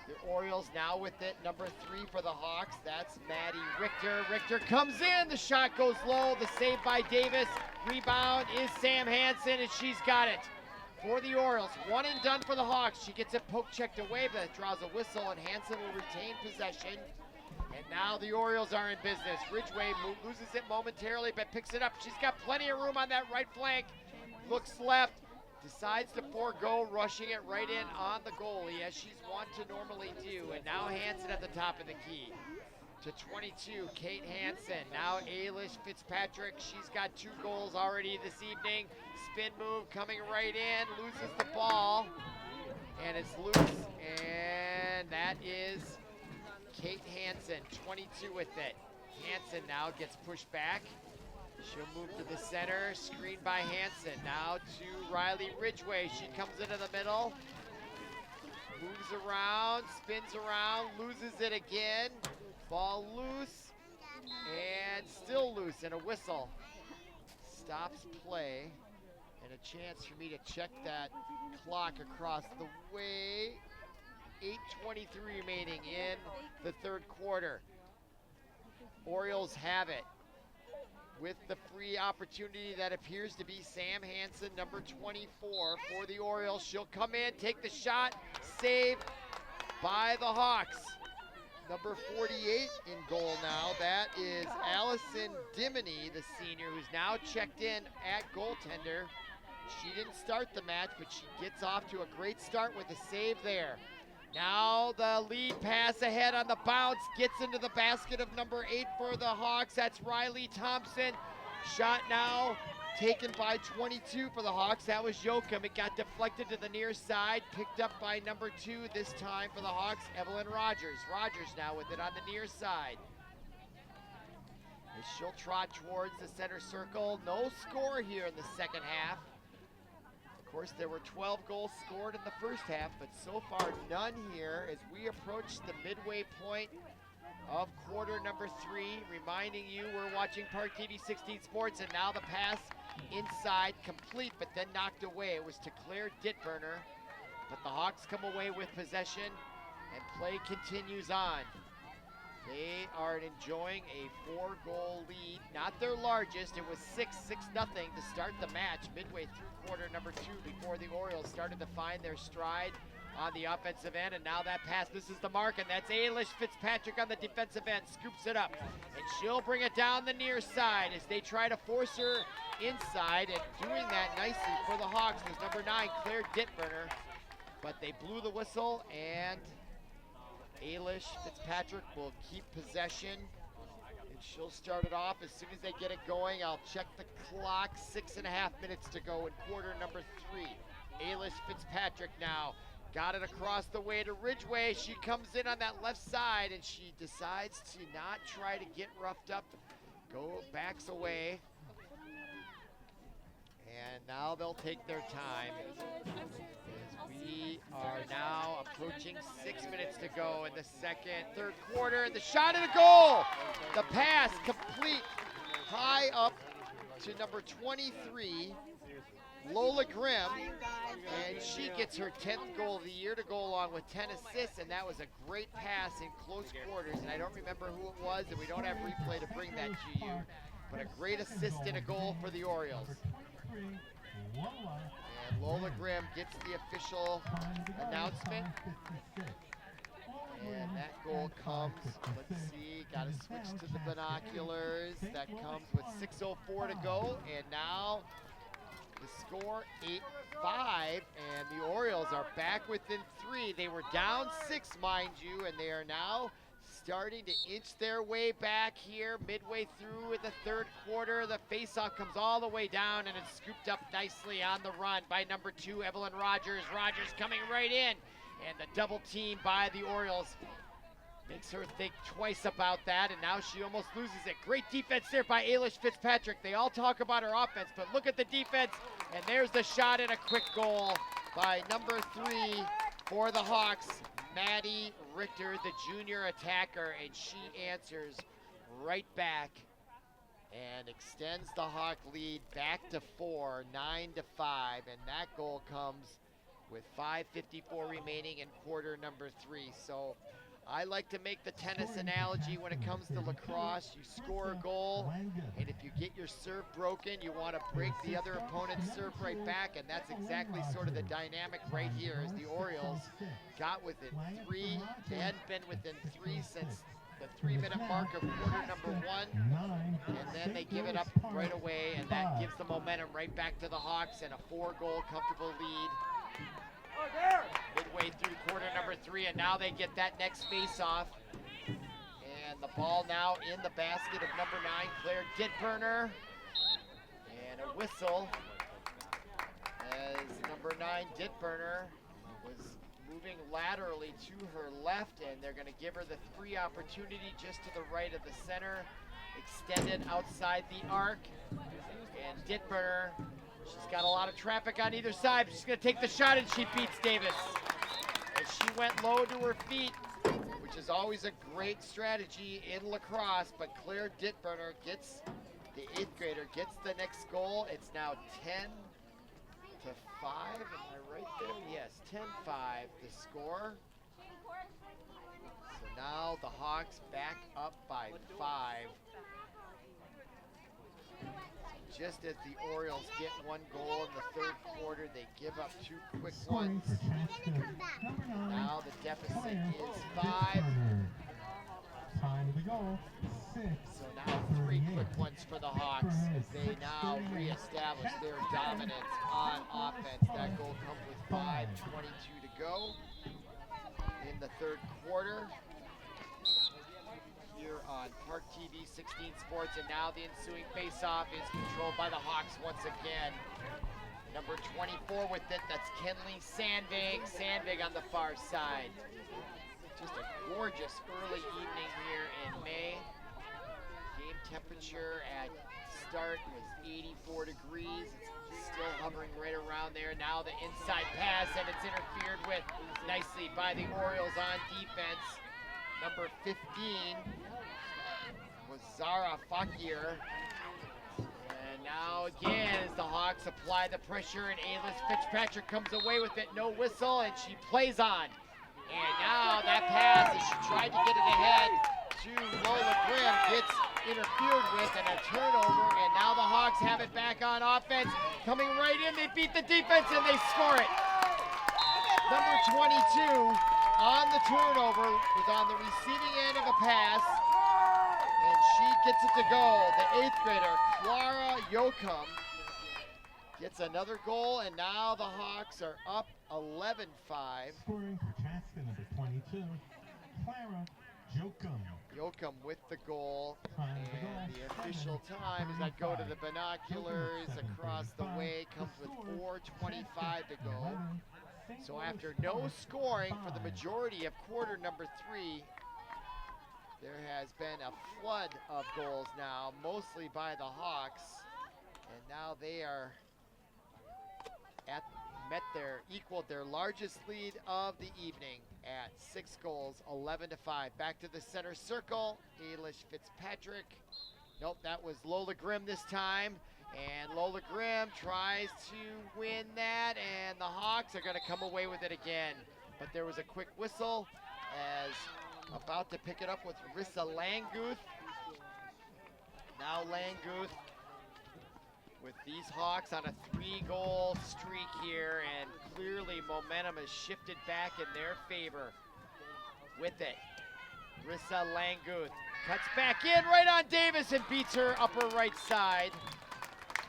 the Orioles. Now with it, number 3 for the Hawks. That's Maddie Richter. Richter comes in. The shot goes low. The save by Davis. Rebound is Sam Hansen, and she's got it for the Orioles. 1 and done for the Hawks. She gets it poke checked away, but it draws a whistle, and Hansen will retain possession. And now the Orioles are in business. Ridgway loses it momentarily, but picks it up. She's got plenty of room on that right flank. Looks left, decides to forego rushing it right in on the goalie, as she's wont to normally do. And now Hansen at the top of the key. To 22, Kate Hansen. Now Ailish Fitzpatrick. She's got 2 goals already this evening. Spin move coming right in, loses the ball, and it's loose. And that is Kate Hansen, 22 with it. Hansen now gets pushed back. She'll move to the center, screened by Hansen. Now to Riley Ridgway. She comes into the middle, moves around, spins around, loses it again. Ball loose, and still loose, and a whistle stops play, and a chance for me to check that clock across the way. 8:23 remaining in the third quarter. Orioles have it with the free opportunity that appears to be Sam Hansen, number 24 for the Orioles. She'll come in, take the shot, saved by the Hawks. Number 48 in goal now. That is Allison Dimony, the senior, who's now checked in at goaltender. She didn't start the match, but she gets off to a great start with a save there. Now the lead pass ahead on the bounce, gets into the basket of number 8 for the Hawks. That's Riley Thompson. Shot now taken by 22 for the Hawks. That was Joachim. It got deflected to the near side, picked up by number 2 this time for the Hawks, Evelyn Rogers. Rogers now with it on the near side. As she'll trot towards the center circle. No score here in the second half. Of course, there were 12 goals scored in the first half, but so far none here as we approach the midway point of quarter number 3. Reminding you, we're watching ParkTV 16 Sports, and now the pass inside, complete, but then knocked away. It was to Claire Dittburner, but the Hawks come away with possession, and play continues on. They are enjoying a 4-goal lead, not their largest. It was 6-0 to start the match midway through quarter number 2 before the Orioles started to find their stride on the offensive end. And now that pass misses the mark, and that's Ailish Fitzpatrick on the defensive end, scoops it up, and she'll bring it down the near side as they try to force her inside, and doing that nicely for the Hawks was number 9, Claire Dittburner, but they blew the whistle, and Ailish Fitzpatrick will keep possession, and she'll start it off as soon as they get it going. I'll check the clock, 6.5 minutes to go in quarter number 3. Ailish Fitzpatrick now got it across the way to Ridgway. She comes in on that left side, and she decides to not try to get roughed up, backs away. And now they'll take their time as we are now approaching 6 minutes to go in the third quarter. And the shot and a goal! The pass complete, high up to number 23, Lola Grimm, and she gets her 10th goal of the year to go along with 10 assists, and that was a great pass in close quarters, and I don't remember who it was, and we don't have replay to bring that to you, but a great assist and a goal for the Orioles. And Lola Grimm gets the official announcement, and that goal comes, let's see, got to switch to the binoculars. That comes with 6:04 to go, and now the score 8-5, and the Orioles are back within 3. They were down 6, mind you, and they are now starting to inch their way back here midway through in the third quarter. The faceoff comes all the way down, and it's scooped up nicely on the run by number 2, Evelyn Rogers. Rogers coming right in, and the double team by the Orioles makes her think twice about that, and now she almost loses it. Great defense there by Ailish Fitzpatrick. They all talk about her offense, but look at the defense, and there's the shot and a quick goal by number 3 for the Hawks, Maddie Richter, the junior attacker, and she answers right back and extends the Hawk lead back to 4, 9-5, and that goal comes with 5:54 remaining in quarter number 3. So I like to make the tennis analogy when it comes to lacrosse. You score a goal, and if you get your serve broken, you want to break the other opponent's serve right back, and that's exactly sort of the dynamic right here as the Orioles got within 3. They hadn't been within 3 since the 3-minute mark of quarter number 1. And then they give it up right away, and that gives the momentum right back to the Hawks and a 4-goal comfortable lead. Midway through quarter number 3, and now they get that next face-off. And the ball now in the basket of number 9, Claire Ditburner. And a whistle as number 9, Ditburner, was moving laterally to her left, and they're going to give her the free opportunity just to the right of the center, extended outside the arc. And Ditburner, she's got a lot of traffic on either side. She's going to take the shot, and she beats Davis. And she went low to her feet, which is always a great strategy in lacrosse, but Claire Ditburner gets, the 8th grader gets the next goal. It's now 10-5, am I right there? Yes, 10-5 the score. So now the Hawks back up by 5. Just as the Orioles get 1 goal in the 3rd quarter, they give up 2 quick ones. Now the deficit is 5. Time to go. 6. So now 3 quick ones for the Hawks as they now reestablish their dominance on offense. That goal comes with 5:22 to go in the 3rd quarter. Here on ParkTV 16 Sports, and now the ensuing face-off is controlled by the Hawks once again. Number 24 with it, that's Kenley Sandvig. Sandvig on the far side. Just a gorgeous early evening here in May. Game temperature at start was 84 degrees. It's still hovering right around there. Now the inside pass, and it's interfered with nicely by the Orioles on defense. Number 15 was Zara Fakir. And now again, as the Hawks apply the pressure, and Aylis Fitzpatrick comes away with it, no whistle, and she plays on. And now that pass, as she tried to get it ahead to Lola Grimm, gets interfered with, and a turnover, and now the Hawks have it back on offense. Coming right in, they beat the defense, and they score it. Number 22 on the turnover was on the receiving end of a pass, and she gets it to go. The 8th grader, Clara Yoakum, gets another goal, and now the Hawks are up 11-5. Scoring for Chaska, number 22, Clara Yoakum. Yoakum with the goal, and the official time as I go to the binoculars across the way comes with 4:25 to go. So after no scoring for the majority of quarter number 3, there has been a flood of goals now, mostly by the Hawks, and now they are equaled their largest lead of the evening at 6 goals, 11-5. Back to the center circle, Aylish Fitzpatrick. Nope, that was Lola Grimm this time. And Lola Grimm tries to win that, and the Hawks are going to come away with it again. But there was a quick whistle as about to pick it up with Rissa Languth. Now Languth with these Hawks on a 3-goal streak here, and clearly momentum has shifted back in their favor. With it, Rissa Languth cuts back in right on Davis and beats her upper right side.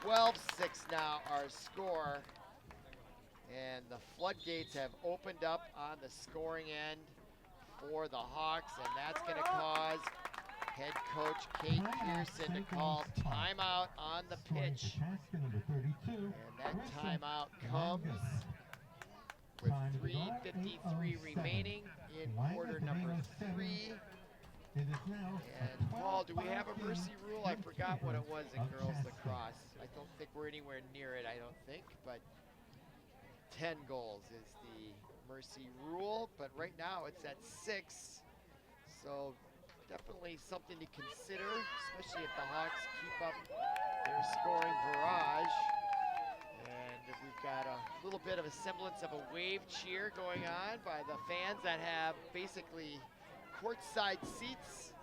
12-6 now our score, and the floodgates have opened up on the scoring end for the Hawks, and that's going to cause head coach Kate Pearson to call timeout on the pitch. And that timeout comes with 3:53 remaining in quarter number 3. And Paul, do we have a mercy rule? I forgot what it was in girls lacrosse. I don't think we're anywhere near it, I don't think, but 10 goals is the mercy rule, but right now it's at 6. So definitely something to consider, especially if the Hawks keep up their scoring barrage. And we've got a little bit of a semblance of a wave cheer going on by the fans that have basically courtside seats.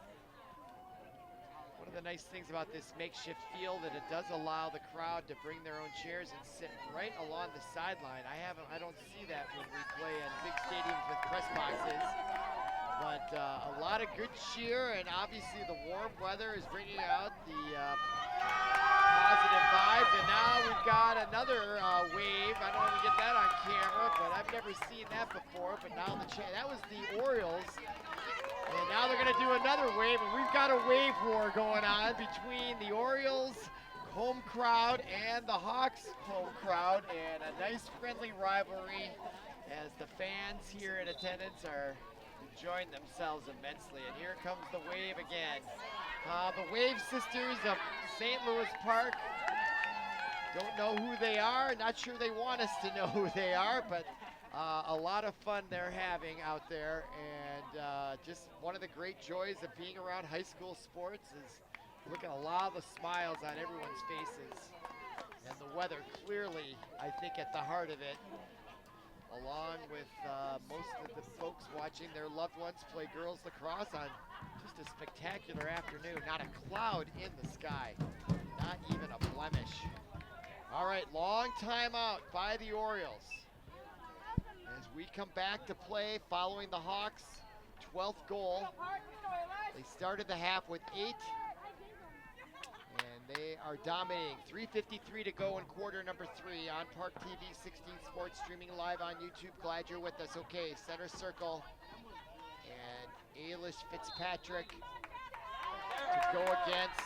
One of the nice things about this makeshift field that it does allow the crowd to bring their own chairs and sit right along the sideline. I don't see that when we play in big stadiums with press boxes. But a lot of good cheer, and obviously the warm weather is bringing out the positive vibes. And now we've got another wave. I don't know if we get that on camera, but I've never seen that before. But now that was the Orioles. And now they're going to do another wave, and we've got a wave war going on between the Orioles home crowd and the Hawks home crowd, and a nice friendly rivalry as the fans here in attendance are enjoying themselves immensely. And here comes the wave again. The Wave Sisters of St. Louis Park. Don't know who they are, not sure they want us to know who they are, but a lot of fun they're having out there, and just one of the great joys of being around high school sports is look at a lot of the smiles on everyone's faces, and the weather clearly, I think, at the heart of it, along with most of the folks watching their loved ones play girls lacrosse on just a spectacular afternoon. Not a cloud in the sky, not even a blemish. All right, long timeout by the Orioles as we come back to play following the Hawks' 12th goal. They started the half with 8, and they are dominating. 3:53 to go in quarter number 3 on ParkTV 16 Sports, streaming live on YouTube. Glad you're with us. Okay, center circle, and Ailish Fitzpatrick to go against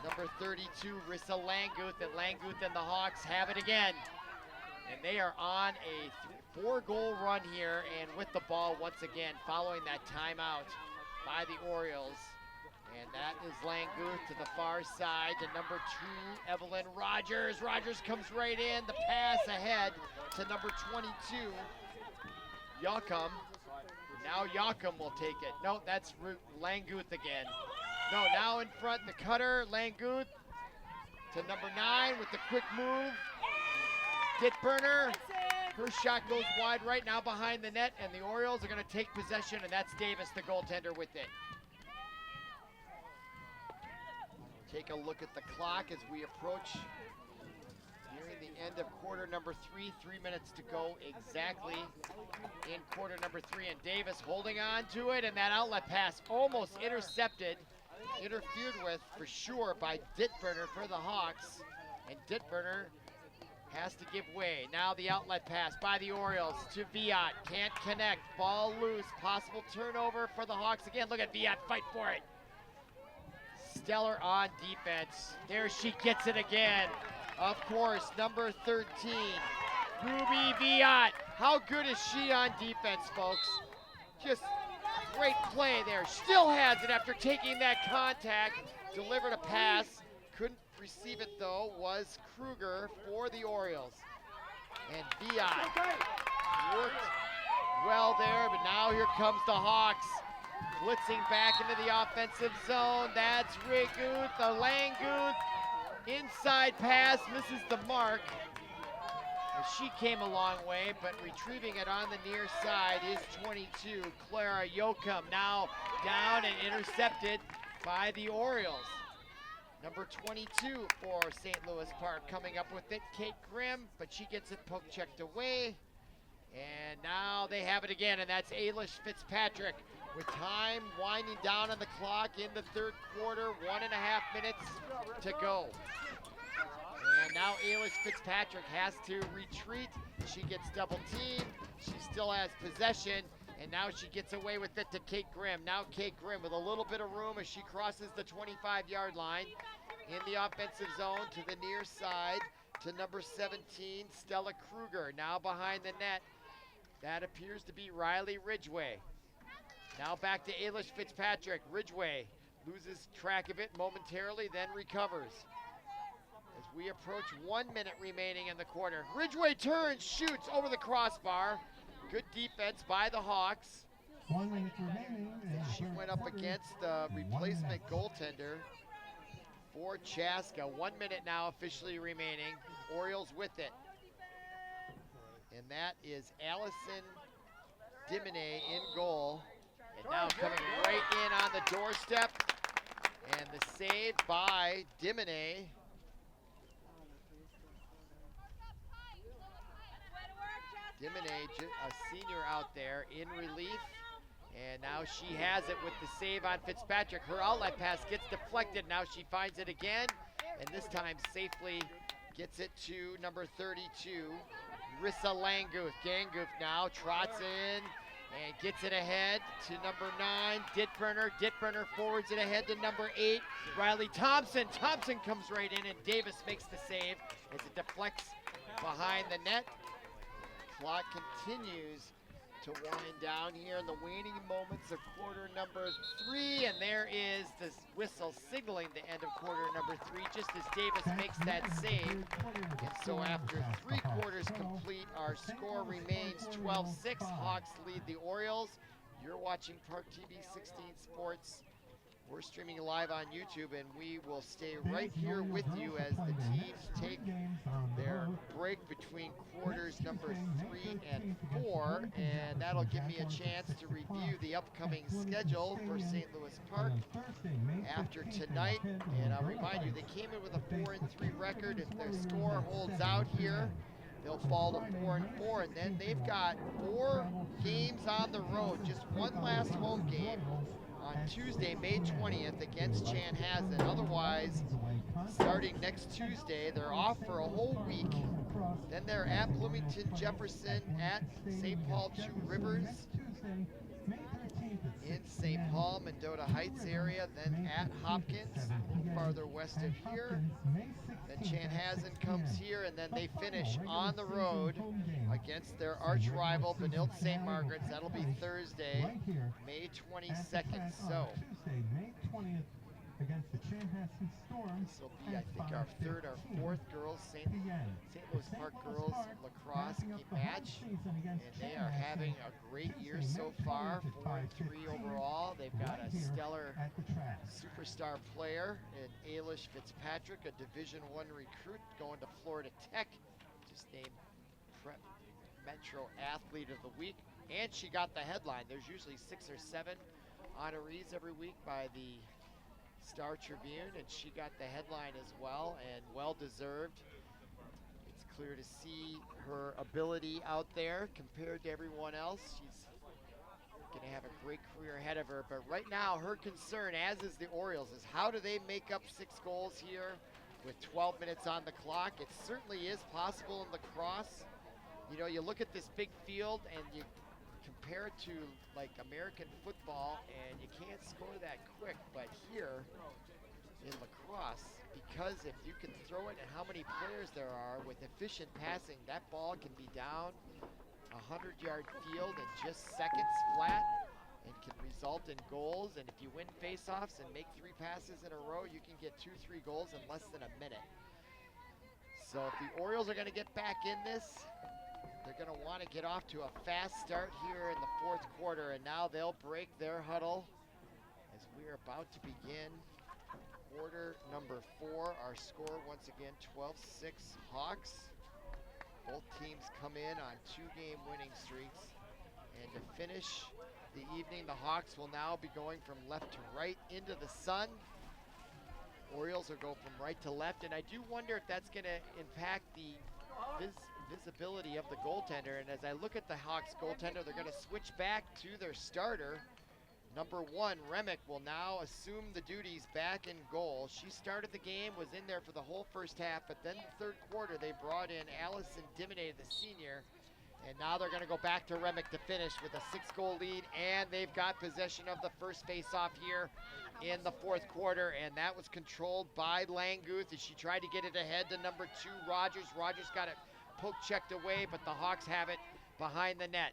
number 32, Rissa Languth, and Languth and the Hawks have it again. And they are on a 4-goal run here, and with the ball once again following that timeout by the Orioles. And that is Languth to the far side to number 2, Evelyn Rogers. Rogers comes right in, the pass ahead to number 22, Yakum. Now Yakum will take it. No, that's Languth again. No, now in front, the cutter, Languth to number 9 with the quick move. Ditburner, her shot goes wide right now behind the net, and the Orioles are going to take possession, and that's Davis, the goaltender, with it. Take a look at the clock as we approach nearing the end of quarter number 3. 3 minutes to go exactly in quarter number 3, and Davis holding on to it, and that outlet pass almost intercepted, interfered with for sure by Ditburner for the Hawks, and Ditburner has to give way. Now the outlet pass by the Orioles to Viat, can't connect, ball loose, possible turnover for the Hawks again. Look at Viat fight for it. Stellar on defense. There she gets it again. Of course, number 13, Ruby Viat. How good is she on defense, folks? Just great play there. Still has it after taking that contact. Delivered a pass. Couldn't receive it though, was Kruger for the Orioles. And Viat worked well there, but now here comes the Hawks. Blitzing back into the offensive zone. That's Riguth, the Languth. Inside pass, misses the mark. She came a long way, but retrieving it on the near side is 22, Clara Yoakum. Now down and intercepted by the Orioles. Number 22 for St. Louis Park coming up with it, Kate Grimm, but she gets it poke checked away. And now they have it again, and that's Ailish Fitzpatrick with time winding down on the clock in the third quarter, 1.5 minutes to go. And now Ailish Fitzpatrick has to retreat. She gets double teamed. She still has possession, and now she gets away with it to Kate Grimm. Now Kate Grimm with a little bit of room as she crosses the 25-yard line in the offensive zone to the near side to number 17, Stella Kruger. Now behind the net, that appears to be Riley Ridgway. Now back to Ailish Fitzpatrick. Ridgway loses track of it momentarily, then recovers. As we approach 1 minute remaining in the quarter. Ridgway turns, shoots over the crossbar. Good defense by the Hawks. 1 minute remaining. She went up against the replacement goaltender for Chaska. 1 minute now officially remaining. Orioles with it. And that is Allison Dimine in goal. And now coming right in on the doorstep. And the save by Dimine. Dimine, a senior out there in relief. And now she has it with the save on Fitzpatrick. Her outlet pass gets deflected. Now she finds it again, and this time safely gets it to number 32, Rissa Langooth. Gangooth now trots in and gets it ahead to number 9, Ditburner. Ditburner forwards it ahead to number 8, Riley Thompson. Thompson comes right in, and Davis makes the save as it deflects behind the net. Clock continues to wind down here in the waning moments of quarter number 3, and there is this whistle signaling the end of quarter number 3 just as Davis makes that save. And so after 3 quarters complete, our score remains 12-6. Hawks lead the Orioles. You're watching ParkTV 16 Sports. We're streaming live on YouTube, and we will stay right here with you as the teams take their break between quarters number 3 and 4, and that'll give me a chance to review the upcoming schedule for St. Louis Park after tonight. And I'll remind you, they came in with a 4-3 record. If their score holds out here, they'll fall to 4-4, and then they've got 4 games on the road, just one last home game on Tuesday, May 20th against Chanhassen. Otherwise, starting next Tuesday, they're off for a whole week. Then they're at Bloomington Jefferson, at St. Paul Two Rivers, in St. Paul, Mendota Heights area, then at Hopkins, a little farther west of here. Then Chanhassen comes here, and then they finish on the road against their arch rival, Benilde St. Margaret's. That'll be Thursday, May 22nd. So against the Chanhassen Storm. This will be, I think, our 3rd or 4th girls St. Louis Park girls lacrosse match, and they are having a great year so far. 4-3 overall. They've got a stellar superstar player in Ailish Fitzpatrick, a Division I recruit going to Florida Tech, just named Metro Athlete of the Week, and she got the headline. There's usually 6 or 7 honorees every week by the Star Tribune, and she got the headline as well, and well deserved. It's clear to see her ability out there compared to everyone else. She's going to have a great career ahead of her, but right now her concern, as is the Orioles, is how do they make up 6 goals here with 12 minutes on the clock. It certainly is possible in lacrosse. You know, you look at this big field and you compare it to like American football, and you can't score that quick, but here in lacrosse, because if you can throw it and how many players there are with efficient passing, that ball can be down a 100-yard field in just seconds flat and can result in goals. And if you win faceoffs and make 3 passes in a row, you can get 2-3 goals in less than a minute. So if the Orioles are going to get back in this, they're going to want to get off to a fast start here in the 4th quarter, and now they'll break their huddle as we are about to begin quarter number 4. Our score once again 12-6 Hawks. Both teams come in on 2-game winning streaks, and to finish the evening, the Hawks will now be going from left to right into the sun. Orioles will go from right to left, and I do wonder if that's going to impact the visibility of the goaltender. And as I look at the Hawks goaltender, they're going to switch back to their starter. Number 1, Remick, will now assume the duties back in goal. She started the game, was in there for the whole first half, but then the 3rd quarter they brought in Allison Dimine, the senior, and now they're going to go back to Remick to finish with a 6-goal lead, and they've got possession of the first face-off here in the 4th quarter, and that was controlled by Langooth as she tried to get it ahead to number 2, Rogers. Rogers got it poke checked away, but the Hawks have it behind the net,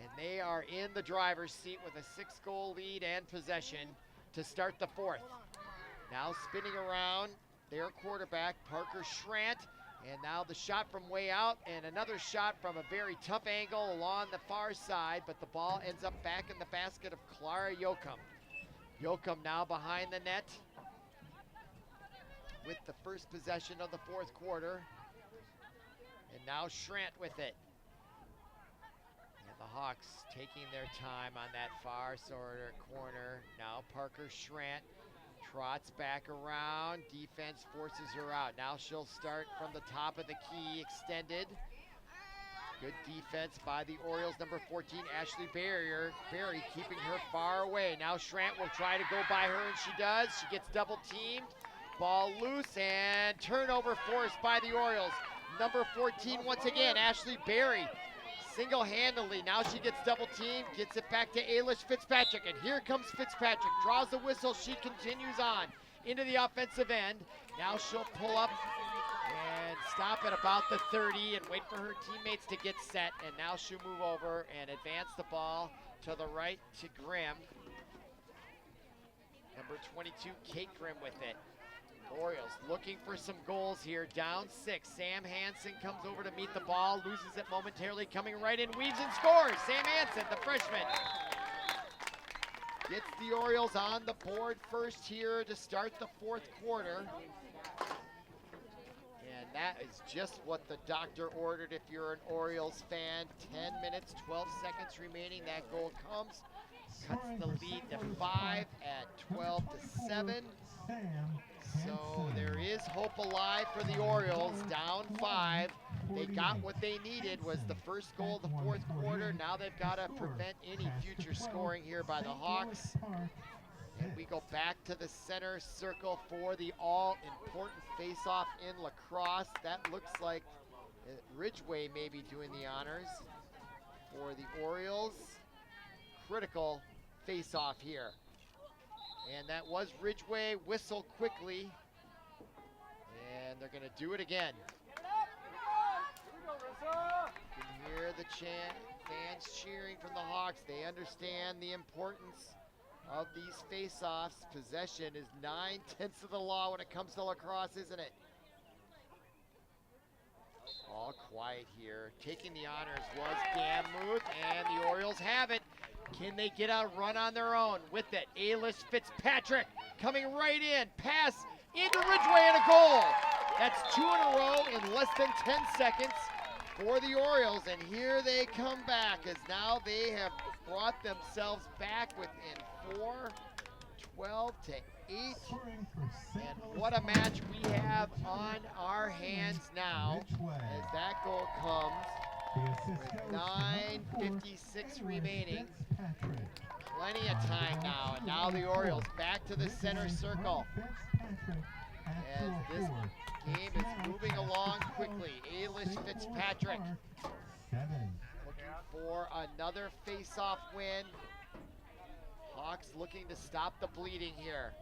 and they are in the driver's seat with a 6-goal lead and possession to start the 4th. Now spinning around their quarterback, Parker Schrant, and now the shot from way out, and another shot from a very tough angle along the far side, but the ball ends up back in the basket of Clara Yoakum. Yoakum now behind the net with the first possession of the 4th quarter. And now Schrant with it. And the Hawks taking their time on that far corner. Now Parker Schrant trots back around. Defense forces her out. Now she'll start from the top of the key, extended. Good defense by the Orioles, number 14, Ashley Berry keeping her far away. Now Schrant will try to go by her, and she does. She gets double teamed. Ball loose, and turnover forced by the Orioles. Number 14, once again, Ashley Berry, single-handedly. Now she gets double teamed, gets it back to Ailish Fitzpatrick, and here comes Fitzpatrick. Draws the whistle, she continues on into the offensive end. Now she'll pull up and stop at about the 30 and wait for her teammates to get set. And now she'll move over and advance the ball to the right to Grimm. Number 22, Kate Grimm with it. Orioles looking for some goals here, down 6. Sam Hansen comes over to meet the ball, loses it momentarily, coming right in, weaves and scores. Sam Hansen, the freshman, gets the Orioles on the board first here to start the fourth quarter. And that is just what the doctor ordered if you're an Orioles fan. 10 minutes, 12 seconds remaining. That goal comes, cuts the lead to 5 at 12-7. So there is hope alive for the Orioles, down 5. They got what they needed, was the first goal of the fourth quarter. Now they've got to prevent any future scoring here by the Hawks. And we go back to the center circle for the all-important face-off in Lacrosse. That looks like Ridgeway may be doing the honors for the Orioles. Critical face-off here. And that was Ridgeway, whistle quickly. And they're gonna do it again. You can hear the fans cheering from the Hawks. They understand the importance of these face-offs. Possession is 9/10 of the law when it comes to lacrosse, isn't it? All quiet here. Taking the honors was Gammuth, and the Orioles have it. Can they get a run on their own? With it, Ailish Fitzpatrick coming right in. Pass into Ridgeway and a goal. That's 2 in a row in less than 10 seconds for the Orioles. And here they come back, as now they have brought themselves back within 4, 12-8. And what a match we have on our hands now, as that goal comes with 9:56 remaining. Plenty of time now, and now the Orioles back to the center circle. As this game is moving along quickly. Ailish Fitzpatrick looking for another face-off win. Hawks looking to stop the bleeding here.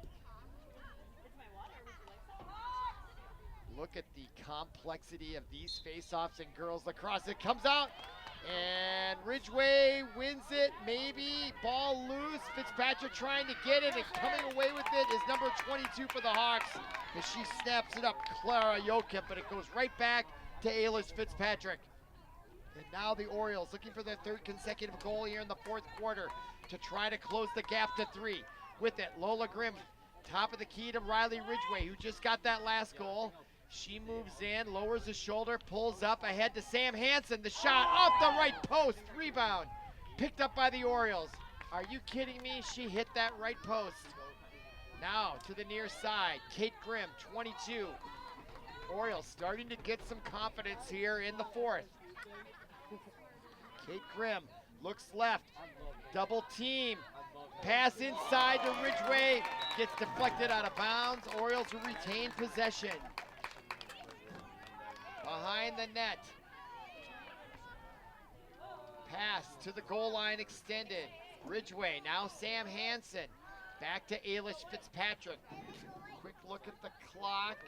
Look at the complexity of these face-offs in girls lacrosse. It comes out, and Ridgeway wins it, maybe. Ball loose. Fitzpatrick trying to get it, and coming away with it is number 22 for the Hawks, as she snaps it up, Clara Jokic, but it goes right back to Ailish Fitzpatrick. And now the Orioles looking for their 3rd consecutive goal here in the fourth quarter to try to close the gap to 3. With it, Lola Grimm, top of the key to Riley Ridgeway, who just got that last goal. She moves in, lowers the shoulder, pulls up ahead to Sam Hansen. The shot off the right post, rebound, picked up by the Orioles. Are you kidding me? She hit that right post. Now to the near side, Kate Grimm, 22. Orioles starting to get some confidence here in the fourth. Kate Grimm looks left, double team. Pass inside to Ridgeway, gets deflected out of bounds. Orioles will retain possession. Behind the net. Pass to the goal line extended. Ridgeway, now Sam Hansen. Back to Ailish Fitzpatrick. Quick look at the clock.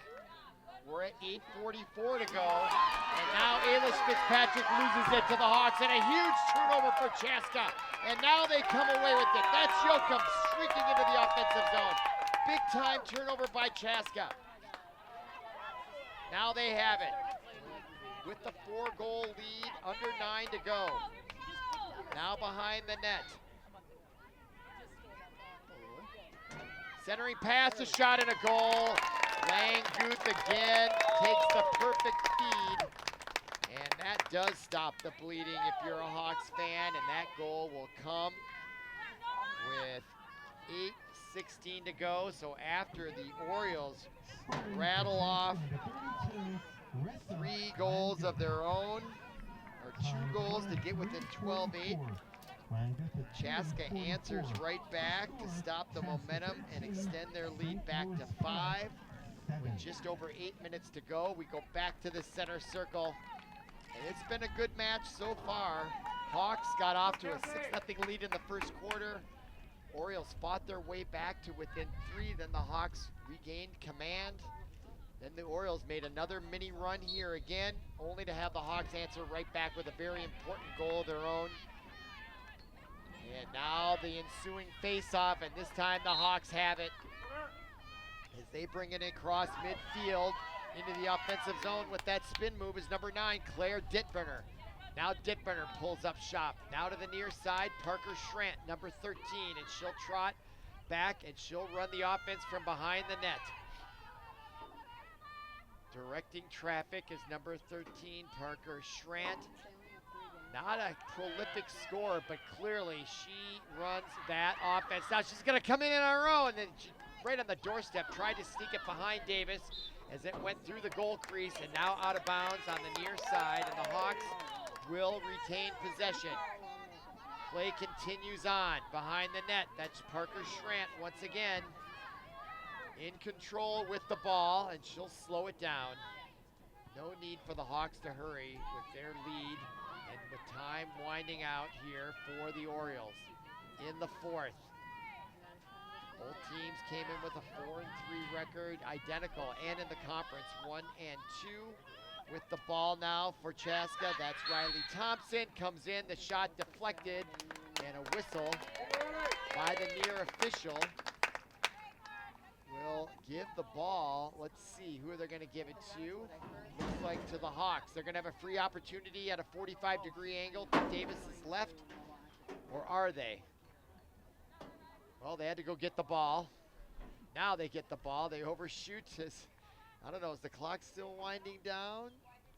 We're at 8:44 to go. And now Ailish Fitzpatrick loses it to the Hawks, and a huge turnover for Chaska. And now they come away with it. That's Jokic streaking into the offensive zone. Big time turnover by Chaska. Now they have it. With the 4-goal lead, under 9 to go. Now behind the net. Centering pass, a shot, and a goal. Lang Guth again takes the perfect feed. And that does stop the bleeding if you're a Hawks fan. And that goal will come with 8:16 to go. So after the Orioles rattle off 3 goals of their own, or Or 2 goals to get within 12-8. Chaska answers right back to stop the momentum and extend their lead back to 5. With just over 8 minutes to go, we go back to the center circle. And it's been a good match so far. Hawks got off to a 6-0 lead in the first quarter. Orioles fought their way back to within 3, then the Hawks regained command. Then the Orioles made another mini run here again, only to have the Hawks answer right back with a very important goal of their own. And now the ensuing face-off, and this time the Hawks have it as they bring it across midfield into the offensive zone with that spin move is number 9, Claire Dittburner. Now Dittburner pulls up shop. Now to the near side, Parker Schrant, number 13, and she'll trot back and she'll run the offense from behind the net. Directing traffic is number 13, Parker Schrant. Not a prolific scorer, but clearly she runs that offense. Now she's gonna come in on her own, and she, right on the doorstep, tried to sneak it behind Davis as it went through the goal crease and now out of bounds on the near side, and the Hawks will retain possession. Play continues on behind the net. That's Parker Schrant once again in control with the ball, and she'll slow it down. No need for the Hawks to hurry with their lead and with time winding out here for the Orioles in the fourth. Both teams came in with a 4-3 record, identical, and in the conference 1-2. With the ball now for Chaska, that's Riley Thompson, comes in, the shot deflected, and a whistle by the near official will give the ball, let's see, who are they gonna give it to? Looks like to the Hawks. They're gonna have a free opportunity at a 45-degree angle to Davis's left, or are they? Well, they had to go get the ball. Now they get the ball, they overshoot this. I don't know, is the clock still winding down?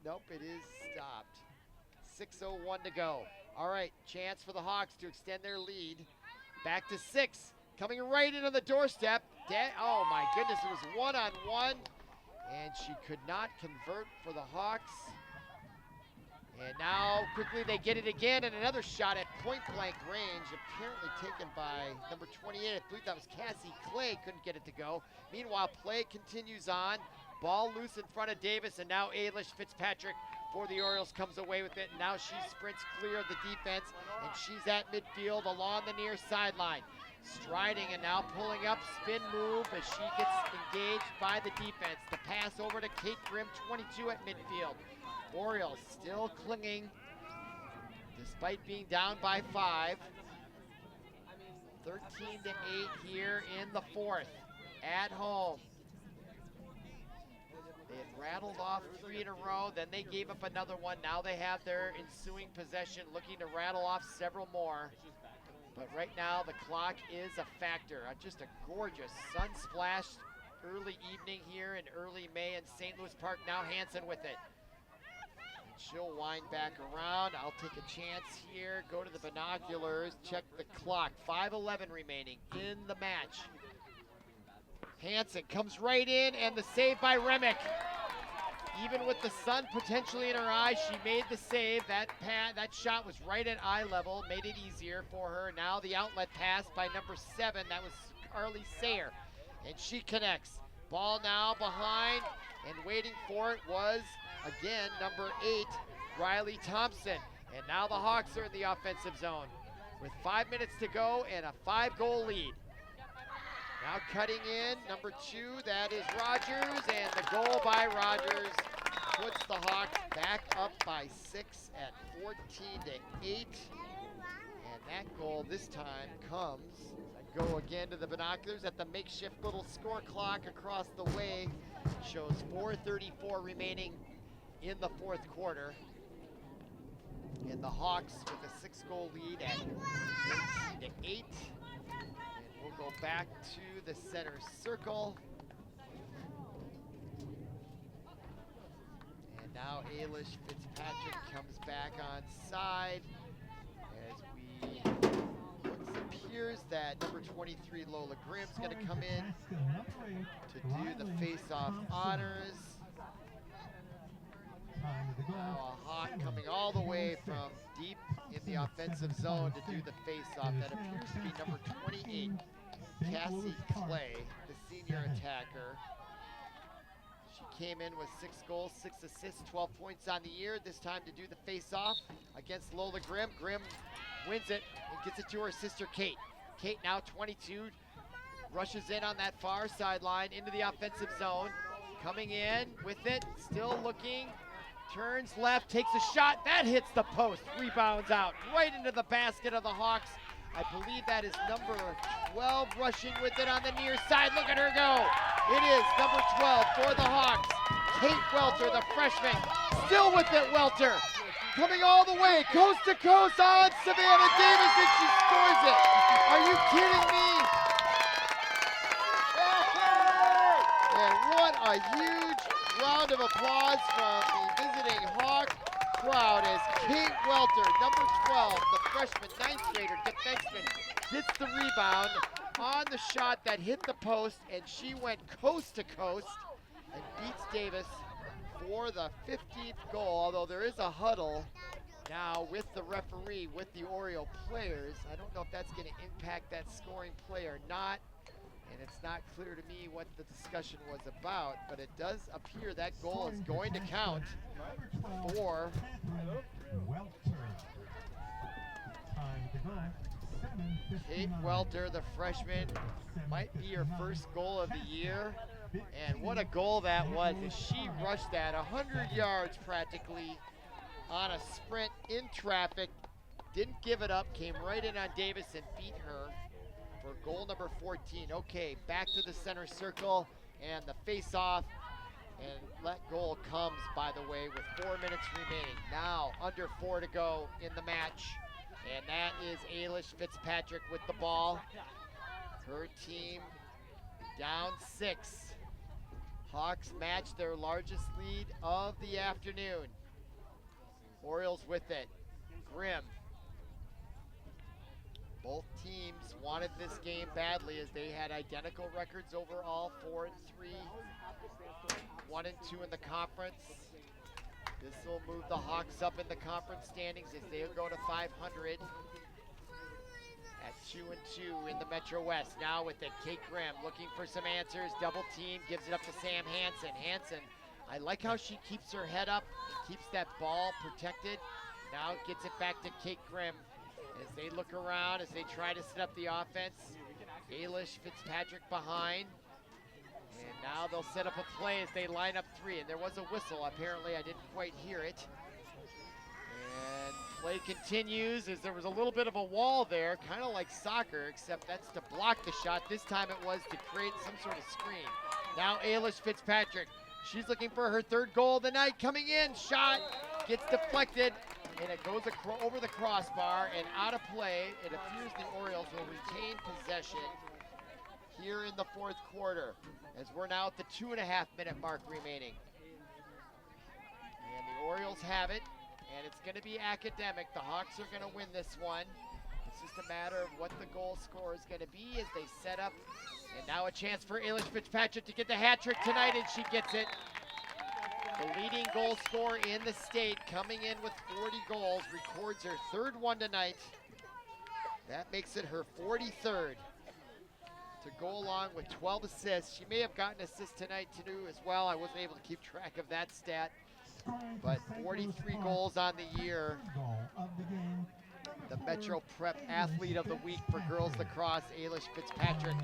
Nope, it is stopped. 6:01 to go. All right, chance for the Hawks to extend their lead. Back to 6, coming right into the doorstep. Oh my goodness, it was 1-on-1, and she could not convert for the Hawks. And now quickly they get it again, and another shot at point-blank range, apparently taken by number 28. I believe that was Cassie Clay, couldn't get it to go. Meanwhile, play continues on. Ball loose in front of Davis, and now Ailish Fitzpatrick for the Orioles comes away with it. And now she sprints clear of the defense, and she's at midfield along the near sideline. Striding and now pulling up, spin move as she gets engaged by the defense. The pass over to Kate Grimm, 22 at midfield. Orioles still clinging despite being down by 5. 13-8 here in the fourth at home. They had rattled off 3 in a row, then they gave up another one. Now they have their ensuing possession, looking to rattle off several more. But right now the clock is a factor. Just a gorgeous sun-splashed early evening here in early May in St. Louis Park. Now Hansen with it. And she'll wind back around. I'll take a chance here, go to the binoculars, check the clock. 5:11 remaining in the match. Hansen comes right in, and the save by Remick. Even with the sun potentially in her eyes, she made the save. That shot was right at eye level, made it easier for her. Now the outlet pass by number 7, that was Carly Sayer, and she connects. Ball now behind, and waiting for it was, again, number 8, Riley Thompson. And now the Hawks are in the offensive zone with 5 minutes to go and a 5-goal lead. Now cutting in, number 2, that is Rogers, and the goal by Rogers puts the Hawks back up by 6 at 14-8. And that goal this time comes, I go again to the binoculars at the makeshift little score clock across the way, shows 4:34 remaining in the fourth quarter. And the Hawks with a 6-goal lead at 13-8. We'll go back to the center circle. And now Ailish Fitzpatrick comes back on side as it appears that number 23 Lola Grimm's going to come in to do the face-off honors. Now a Hawk coming all the way from deep in the offensive zone to do the face-off. That appears to be number 28, Cassie Clay, the senior attacker. She came in with 6 goals, 6 assists, 12 points on the year. This time to do the face-off against Lola Grimm. Grimm wins it and gets it to her sister Kate. Kate, now 22, rushes in on that far sideline into the offensive zone. Coming in with it, still looking, turns left, takes a shot, that hits the post, rebounds out, right into the basket of the Hawks. I believe that is number 12 rushing with it on the near side. Look at her go. It is number 12 for the Hawks. Kate Welter, the freshman, still with it, Welter. Coming all the way, coast to coast on Savannah Davis, and she scores it. Are you kidding me? And what a huge round of applause from the visiting Hawk crowd as Kate Welter, number 12, the freshman, 9th grader, defenseman, gets the rebound on the shot that hit the post, and she went coast to coast and beats Davis for the 15th goal, although there is a huddle now with the referee, with the Oriole players. I don't know if that's going to impact that scoring play or not, and it's not clear to me what the discussion was about, but it does appear that goal is going to count for Kate Welter, the freshman. Might be her first goal of the year. And what a goal that was, as she rushed that 100 yards practically on a sprint in traffic, didn't give it up, came right in on Davis and beat her for goal number 14. Okay, back to the center circle and the face-off, and let goal comes, by the way, with 4 minutes remaining. Now, under 4 to go in the match, and that is Ailish Fitzpatrick with the ball. Her team down 6. Hawks match their largest lead of the afternoon. Orioles with it. Grimm. Both teams wanted this game badly as they had identical records overall, 4-3, 1-2 in the conference. This will move the Hawks up in the conference standings as they go to 500 at 2-2 in the Metro West. Now with it, Kate Grimm looking for some answers. Double team, gives it up to Sam Hansen. Hansen, I like how she keeps her head up and keeps that ball protected. Now gets it back to Kate Grimm as they look around, as they try to set up the offense. Ailish Fitzpatrick behind. And now they'll set up a play as they line up 3. And there was a whistle. Apparently I didn't quite hear it. And play continues as there was a little bit of a wall there, kind of like soccer, except that's to block the shot. This time it was to create some sort of screen. Now Ailish Fitzpatrick, she's looking for her 3rd goal of the night, coming in, shot, gets deflected, and it goes over the crossbar and out of play. It appears the Orioles will retain possession here in the 4th quarter, as we're now at the 2.5-minute mark remaining. And the Orioles have it. And it's going to be academic. The Hawks are going to win this one. It's just a matter of what the goal score is going to be as they set up. And now a chance for Ailish Fitzpatrick to get the hat trick tonight, and she gets it. The leading goal scorer in the state, coming in with 40 goals, records her 3rd one tonight. That makes it her 43rd to go along with 12 assists. She may have gotten assists tonight too as well. I wasn't able to keep track of that stat. But 43 goals on the year. The Metro Prep Athlete of the Week for girls lacrosse, Ailish Fitzpatrick.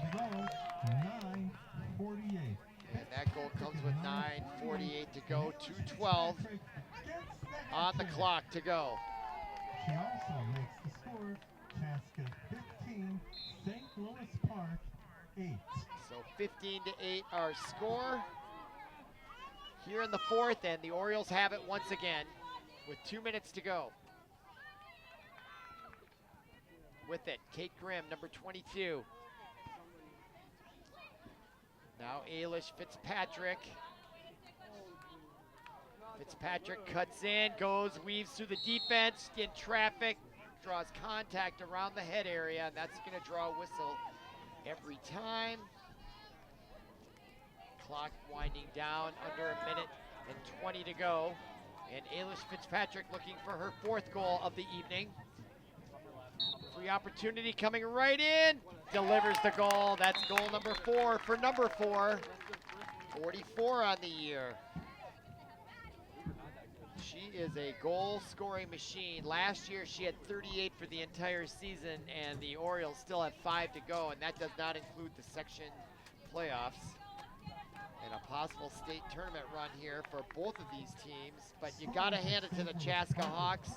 And that goal comes with 9:48 to go, 2:12 on the clock to go. She also makes the score, Chaska 15, St. Louis Park 8. So 15-8 our score here in the 4th, and the Orioles have it once again with 2 minutes to go. With it, Kate Grimm, number 22. Now Ailish Fitzpatrick. Fitzpatrick cuts in, goes, weaves through the defense, in traffic, draws contact around the head area, and that's going to draw a whistle every time. Clock winding down, under 1 minute and 20 to go. And Ailish Fitzpatrick looking for her 4th goal of the evening. Free opportunity coming right in. Delivers the goal. That's goal number 4 for number 4. 44 on the year. She is a goal-scoring machine. Last year, she had 38 for the entire season, and the Orioles still have 5 to go, and that does not include the section playoffs. And a possible state tournament run here for both of these teams, but you gotta hand it to the Chaska Hawks.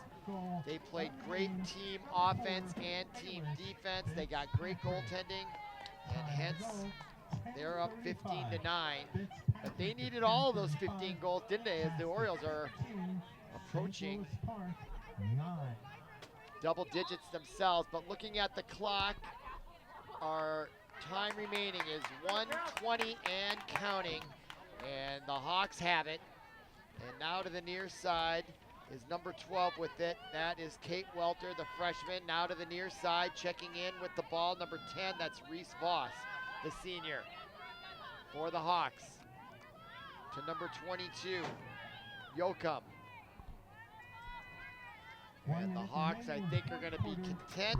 They played great team offense and team defense. They got great goaltending, and hence they're up 15-9. But they needed all of those 15 goals, didn't they, as the Orioles are approaching double digits themselves. But looking at the clock, our time remaining is 1:20 and counting, and the Hawks have it. And now to the near side is number 12 with it. That is Kate Welter, the freshman. Now to the near side, checking in with the ball, number 10, that's Reese Voss, the senior, for the Hawks. To number 22, Yoakum. And the Hawks, I think, are going to be content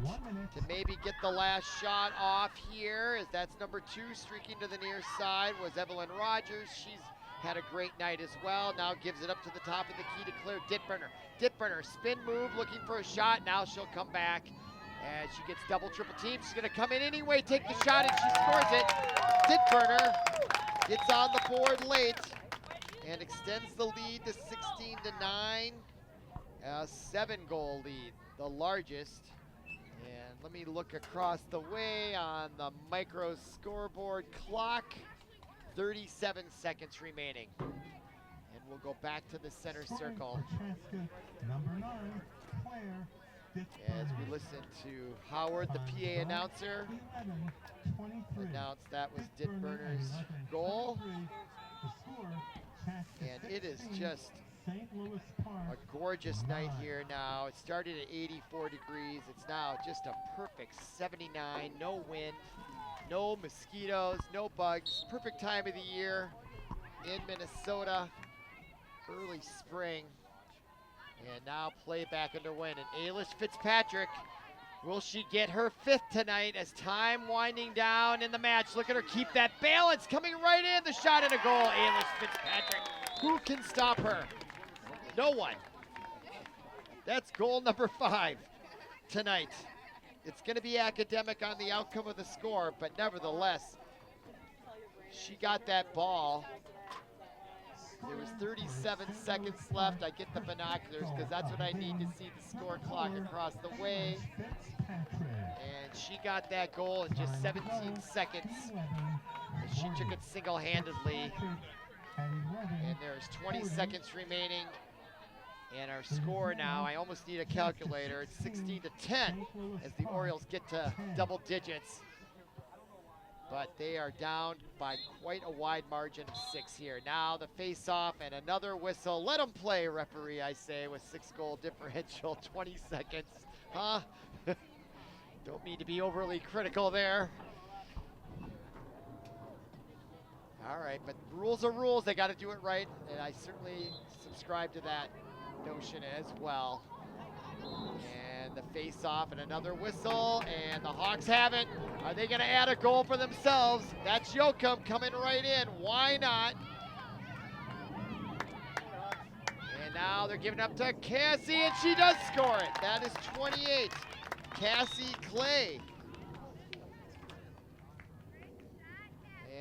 to maybe get the last shot off here, as that's number 2 streaking to the near side was Evelyn Rogers. She's had a great night as well. Now gives it up to the top of the key to clear. Dittburner, spin move, looking for a shot. Now she'll come back as she gets double, triple team. She's going to come in anyway, take the shot, and she scores it. Dittburner gets on the board late and extends the lead to 16-9. A 7-goal lead, the largest. And let me look across the way on the micro scoreboard clock. 37 seconds remaining. And we'll go back to the center circle as we listen to Howard, the PA announcer, announce that was Dittburner's goal. And it is just a gorgeous night here now. It started at 84 degrees. It's now just a perfect 79. No wind, no mosquitoes, no bugs. Perfect time of the year in Minnesota. Early spring. And now play back underway. And Ailish Fitzpatrick, will she get her 5th tonight as time winding down in the match? Look at her keep that balance. Coming right in. The shot and a goal. Ailish Fitzpatrick. Who can stop her? No one. That's goal number 5 tonight. It's going to be academic on the outcome of the score, but nevertheless, she got that ball. There was 37 seconds left. I get the binoculars because that's what I need to see the score clock across the way. And she got that goal in just 17 seconds. She took it single-handedly. And there's 20 seconds remaining. And our score now, I almost need a calculator. It's 16-10 as the Orioles get to double digits. But they are down by quite a wide margin of 6 here. Now the face-off and another whistle. Let them play, referee, I say, with 6-goal differential, 20 seconds. Huh? Don't mean to be overly critical there. All right, but rules are rules. They got to do it right, and I certainly subscribe to that notion as well. And the face-off and another whistle, and the Hawks have it. Are they going to add a goal for themselves? That's Yoakum coming right in. Why not? And now they're giving up to Cassie, and she does score it. That is 28. Cassie Clay.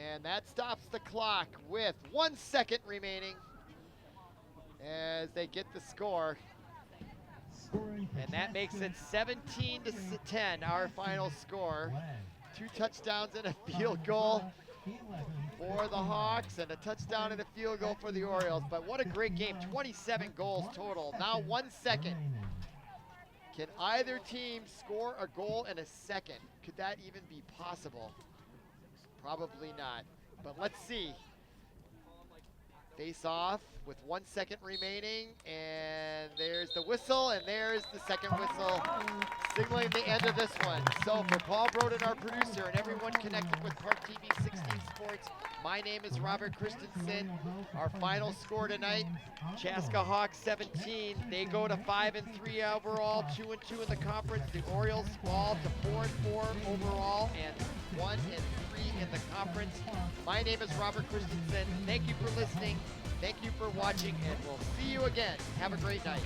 And that stops the clock with 1 second remaining as they get the score. And that makes it 17-10, our final score. 2 touchdowns and a field goal for the Hawks and a touchdown and a field goal for the Orioles. But what a great game, 27 goals total. Now 1 second. Can either team score a goal in a second? Could that even be possible? Probably not, but let's see. Face off with 1 second remaining, and there There's the whistle, and there's the second whistle, signaling the end of this one. So for Paul Broden, our producer, and everyone connected with ParkTV 16 Sports, my name is Robert Christensen. Our final score tonight, Chaska Hawks 17. They go to 5-3 overall, 2-2 in the conference. The Orioles fall to 4-4 overall, and 1-3 in the conference. My name is Robert Christensen. Thank you for listening. Thank you for watching, and we'll see you again. Have a great night.